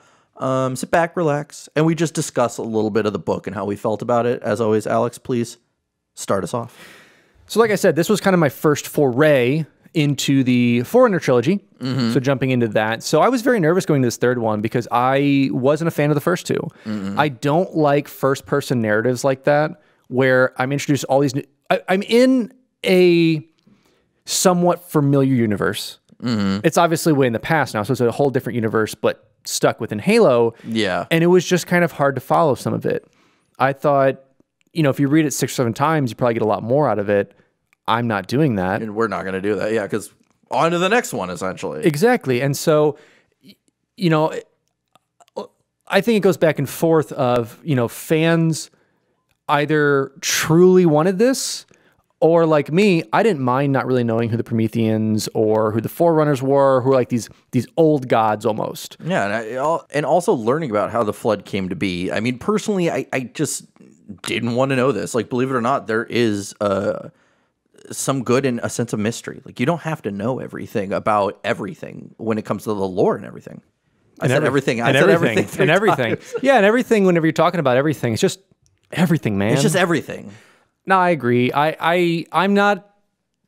Speaker 4: sit back, relax, and we just discuss a little bit of the book and how we felt about it. As always, Alex, please start us off.
Speaker 5: So like I said, this was kind of my first foray into the Forerunner trilogy. So jumping into that. So I was very nervous going to this third one because I wasn't a fan of the first two. I don't like first-person narratives like that where I'm introduced all these new... I'm in a somewhat familiar universe. It's obviously way in the past now, so it's a whole different universe, but stuck within Halo.
Speaker 4: Yeah.
Speaker 5: And it was just kind of hard to follow some of it. I thought, if you read it 6 or 7 times, you probably get a lot more out of it. I'm not doing that.
Speaker 4: And we're not going to do that. Yeah, because on to the next one, essentially.
Speaker 5: Exactly. And so, I think it goes back and forth of, fans either truly wanted this or like me, I didn't mind not really knowing who the Prometheans or who the Forerunners were, who are like these old gods almost.
Speaker 4: Yeah, and also learning about how the Flood came to be. I mean, personally, I just didn't want to know this. Like, believe it or not, there is some good in a sense of mystery. Like, you don't have to know everything about everything when it comes to the lore and everything. I said everything.
Speaker 5: And everything. Yeah, and everything, whenever you're talking about everything, it's just everything, man.
Speaker 4: It's just everything.
Speaker 5: No, I agree. I'm not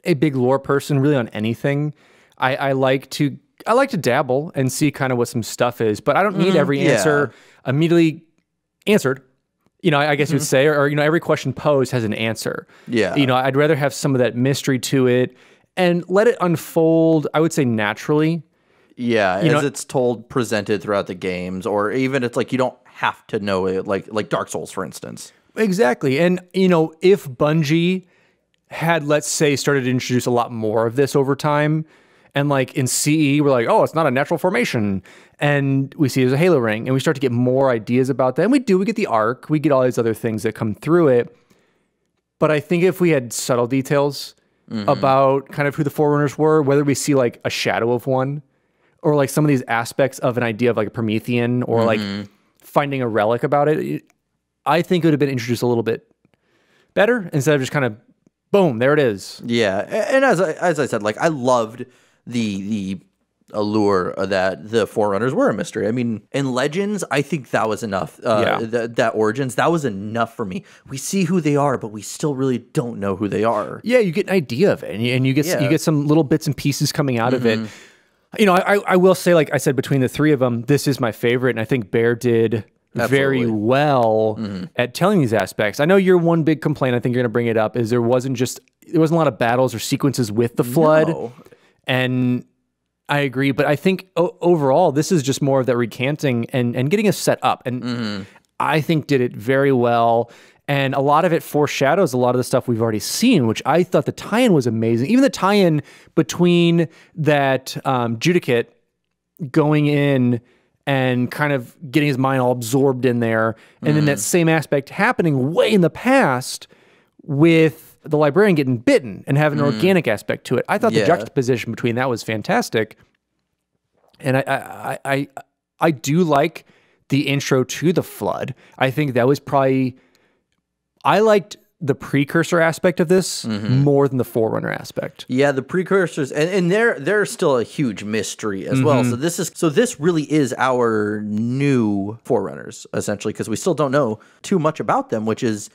Speaker 5: a big lore person really on anything. I like to dabble and see kind of what some stuff is, but I don't need every answer immediately answered. I guess you'd say, or every question posed has an answer. Yeah. I'd rather have some of that mystery to it and let it unfold, I would say naturally.
Speaker 4: Yeah, as it's presented throughout the games, or even it's like you don't have to know it, like Dark Souls, for instance.
Speaker 5: Exactly. And, if Bungie had, let's say, started to introduce a lot more of this over time, and like in CE, we're like, oh, it's not a natural formation. And we see it as a Halo ring, and we start to get more ideas about that. And we get the arc, we get all these other things that come through it. But I think if we had subtle details about kind of who the Forerunners were, whether we see like a shadow of one, or like some of these aspects of an idea of like a Promethean, or like finding a relic about it, I think it would have been introduced a little bit better instead of just kind of, boom, there it is.
Speaker 4: Yeah, and as I said, like I loved the allure that the Forerunners were a mystery. I mean, in Legends, I think that was enough. That Origins, that was enough for me. We see who they are, but we still really don't know who they are.
Speaker 5: Yeah, you get an idea of it, and you get some little bits and pieces coming out of it. I will say, like I said, between the three of them, this is my favorite, and I think Bear did very well at telling these aspects. I know your one big complaint, I think you're going to bring it up, is there wasn't a lot of battles or sequences with the Flood. No. And I agree, but I think overall, this is just more of that recanting and getting us set up. And I think did it very well. And a lot of it foreshadows a lot of the stuff we've already seen, which I thought the tie-in was amazing. Even the tie-in between that Judicate going in and kind of getting his mind all absorbed in there, and then that same aspect happening way in the past with the Librarian getting bitten and having an organic aspect to it. I thought the juxtaposition between that was fantastic. And I do like the intro to the Flood. I think that was probably, I liked the Precursor aspect of this more than the Forerunner aspect.
Speaker 4: Yeah, the Precursors, and they're still a huge mystery as well. So this really is our new Forerunners, essentially, because we still don't know too much about them, which is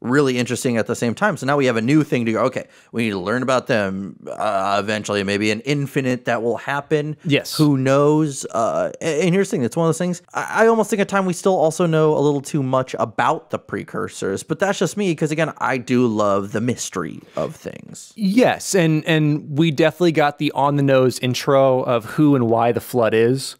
Speaker 4: really interesting at the same time. So now we have a new thing to go, okay, we need to learn about them eventually, maybe an infinite that will happen.
Speaker 5: Yes.
Speaker 4: Who knows? And here's the thing, it's one of those things, I almost think at time we still also know a little too much about the Precursors, but that's just me, because again, I do love the mystery of things.
Speaker 5: Yes, and we definitely got the on-the-nose intro of who and why the Flood is.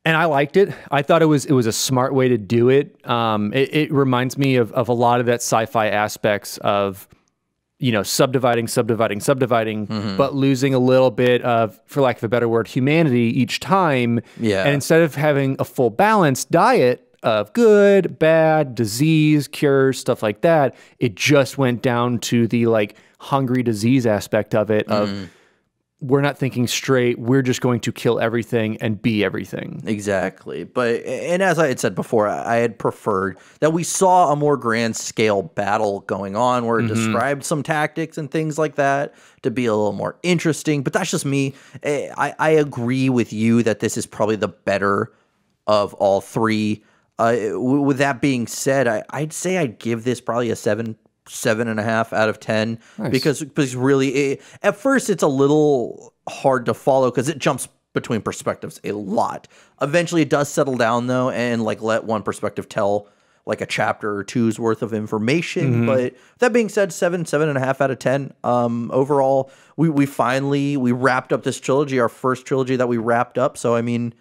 Speaker 5: And I liked it. I thought it was a smart way to do it. It reminds me of a lot of that sci-fi aspects of, subdividing, but losing a little bit of, for lack of a better word, humanity each time.
Speaker 4: Yeah.
Speaker 5: And instead of having a full balanced diet of good, bad, disease, cures, stuff like that, it just went down to the hungry disease aspect of it of, we're not thinking straight. We're just going to kill everything and be everything.
Speaker 4: Exactly. And as I had said before, I had preferred that we saw a more grand scale battle going on where it described some tactics and things like that to be a little more interesting. But that's just me. I agree with you that this is probably the better of all three. With that being said, I'd say I'd give this probably a 7.5 out of 10. Nice. because really at first it's a little hard to follow because it jumps between perspectives a lot. Eventually it does settle down though and let one perspective tell a chapter or two's worth of information. But that being said, 7.5 out of 10. Overall, we finally wrapped up this trilogy, our first trilogy that we wrapped up. So I mean,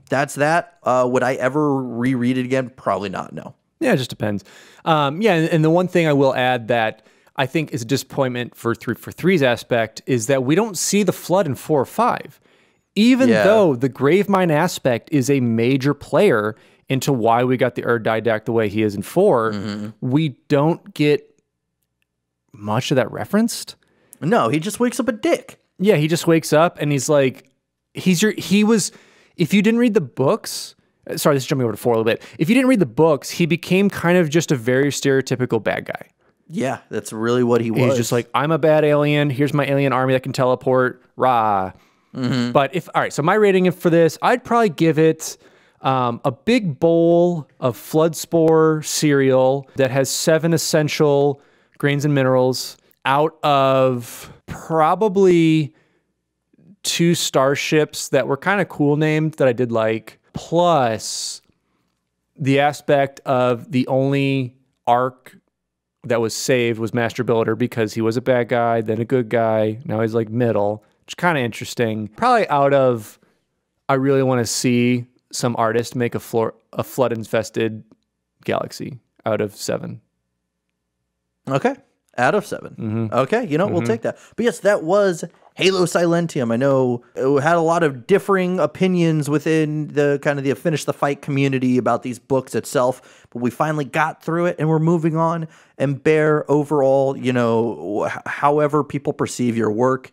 Speaker 4: that's that. Would I ever reread it again? Probably not. No.
Speaker 5: Yeah, it just depends. And the one thing I will add that I think is a disappointment for three's aspect is that we don't see the Flood in 4 or 5. Even though the Gravemind aspect is a major player into why we got the Diadact the way he is in 4, we don't get much of that referenced.
Speaker 4: No, he just wakes up a dick.
Speaker 5: Yeah, he just wakes up and he's like, if you didn't read the books... Sorry, this is jumping over to 4 a little bit. If you didn't read the books, he became kind of just a very stereotypical bad guy.
Speaker 4: Yeah, that's really what he was.
Speaker 5: He's just like, I'm a bad alien. Here's my alien army that can teleport. Rah. But all right, so my rating for this, I'd probably give it a big bowl of Floodspore cereal that has 7 essential grains and minerals out of probably 2 starships that were kind of cool named that I did like. Plus the aspect of the only arc that was saved was Master Builder because he was a bad guy, then a good guy. Now he's middle, which is kind of interesting. Probably out of, I really want to see some artist make a flood-infested galaxy out of 7.
Speaker 4: Okay. Out of 7. Okay, we'll take that. But yes, that was Halo Silentium. I know it had a lot of differing opinions within the the Finish the Fight community about these books itself, but we finally got through it and we're moving on. And Bear, overall, however people perceive your work,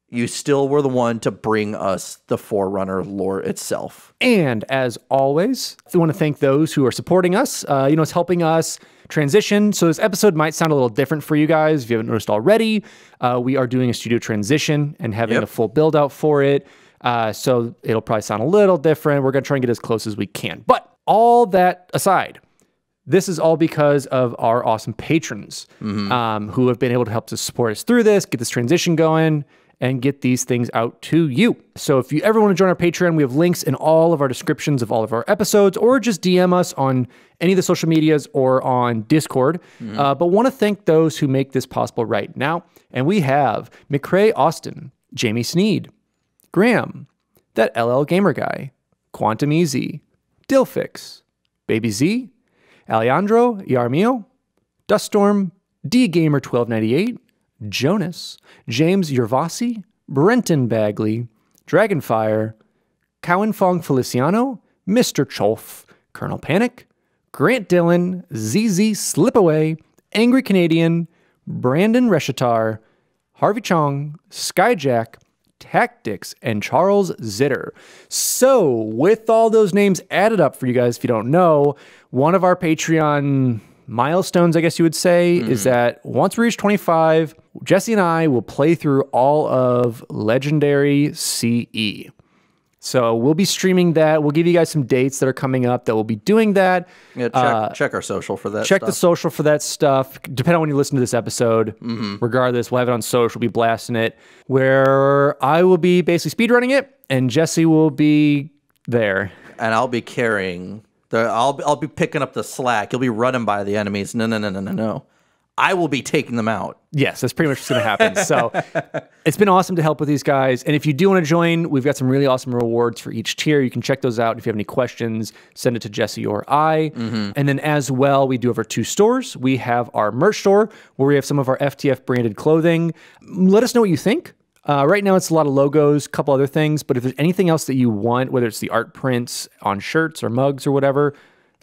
Speaker 4: you still were the one to bring us the Forerunner lore itself. And as always, I want to thank those who are supporting us. It's helping us transition. So this episode might sound a little different for you guys if you haven't noticed already. We are doing a studio transition and having a full build out for it. So it'll probably sound a little different. We're going to try and get as close as we can. But all that aside, this is all because of our awesome patrons who have been able to help to support us through this, get this transition going, and get these things out to you. So if you ever want to join our Patreon, we have links in all of our descriptions of all of our episodes, or just DM us on any of the social medias or on Discord. But want to thank those who make this possible right now. And we have McCrae Austin, Jamie Sneed, Graham, thatLIgamerguy, QuantumEasy, Dilfix, Baby Z, Alejandro Jaramillo, Duststorm, DGamer1298, Jonas, James Yervasi, Brenton Bagley, DragonFire, Cowyn Fong-Feliciano, Mr. Chofe, Colonel Panic, Grant Dillon, ZZ Slipaway, AngryCanadien, Brandon Reshetar, Harvey Chong, Skyjack,
Speaker 5: Taqtix, and Charles Zitter. So, with all those names added up for you guys, if you don't know, one of our Patreon milestones, I guess you would say, is that once we reach 25, Jesse and I will play through all of Legendary CE. So we'll be streaming that. We'll give you guys some dates that are coming up that we'll be doing that.
Speaker 4: Yeah, check our social for that
Speaker 5: Check
Speaker 4: stuff.
Speaker 5: the social for that stuff. Depending on when you listen to this episode, regardless, we'll have it on social. We'll be blasting it, where I will be basically speedrunning it, and Jesse will be there.
Speaker 4: And I'll be carrying I'll be picking up the slack. You'll be running by the enemies. No. I will be taking them out.
Speaker 5: Yes, that's pretty much what's going to happen. So it's been awesome to help with these guys. And if you do want to join, we've got some really awesome rewards for each tier. You can check those out. If you have any questions, send it to Jesse or I. And then as well, we do have our 2 stores. We have our merch store where we have some of our FTF branded clothing. Let us know what you think. Right now, it's a lot of logos, a couple other things. But if there's anything else that you want, whether it's the art prints on shirts or mugs or whatever,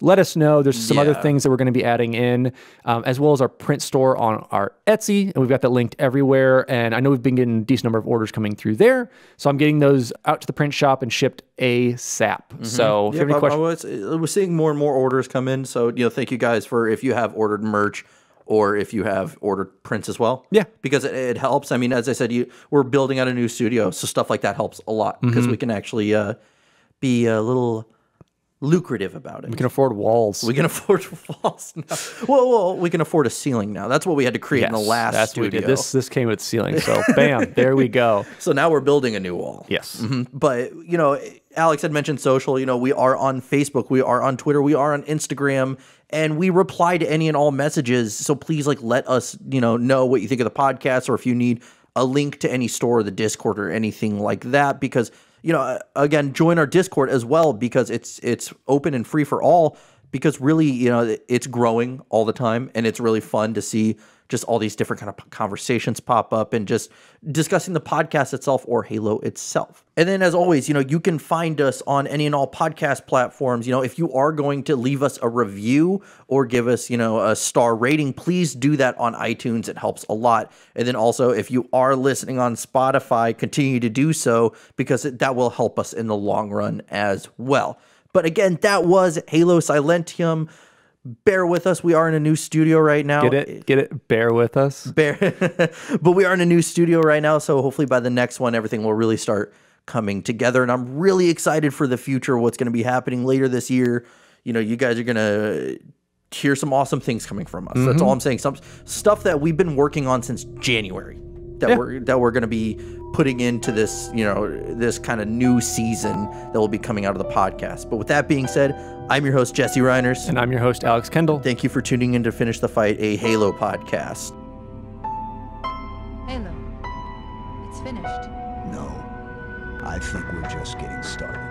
Speaker 5: let us know. There's some other things that we're going to be adding in, as well as our print store on our Etsy. And we've got that linked everywhere. And I know we've been getting a decent number of orders coming through there. So I'm getting those out to the print shop and shipped ASAP. So if you have any questions.
Speaker 4: We're seeing more and more orders come in. So, thank you guys for if you have ordered merch or if you have ordered prints as well.
Speaker 5: Yeah.
Speaker 4: Because it helps. I mean, as I said, we're building out a new studio. So stuff like that helps a lot because we can actually be a little lucrative about it.
Speaker 5: We can afford walls.
Speaker 4: We can afford walls now. Well, we can afford a ceiling now. That's what we had to create in the last
Speaker 5: that's
Speaker 4: studio.
Speaker 5: What we did. This came with ceiling. So bam, there we go.
Speaker 4: So now we're building a new wall.
Speaker 5: Yes.
Speaker 4: But, Alex had mentioned social. We are on Facebook. We are on Twitter. We are on Instagram. And we reply to any and all messages. So please, let us, know what you think of the podcast, or if you need a link to any store or the Discord or anything like that. Because, again, join our Discord as well, because it's open and free for all. Because really, it's growing all the time, and it's really fun to see just all these different kind of conversations pop up and just discussing the podcast itself or Halo itself. And then, as always, you can find us on any and all podcast platforms. If you are going to leave us a review or give us, a star rating, please do that on iTunes. It helps a lot. And then also, if you are listening on Spotify, continue to do so, because that will help us in the long run as well. But again, that was Halo Silentium. Bear with us. We are in a new studio right now.
Speaker 5: Get it? Bear with us.
Speaker 4: But we are in a new studio right now, so hopefully by the next one, everything will really start coming together. And I'm really excited for the future, what's going to be happening later this year. You guys are going to hear some awesome things coming from us. That's all I'm saying. Some stuff that we've been working on since January that we're going to be putting into this, this kind of new season that will be coming out of the podcast. But with that being said, I'm your host, Jesse Reiners.
Speaker 5: And I'm your host, Alex Kendall.
Speaker 4: Thank you for tuning in to Finish the Fight, a Halo podcast.
Speaker 6: Halo. It's finished.
Speaker 1: No, I think we're just getting started.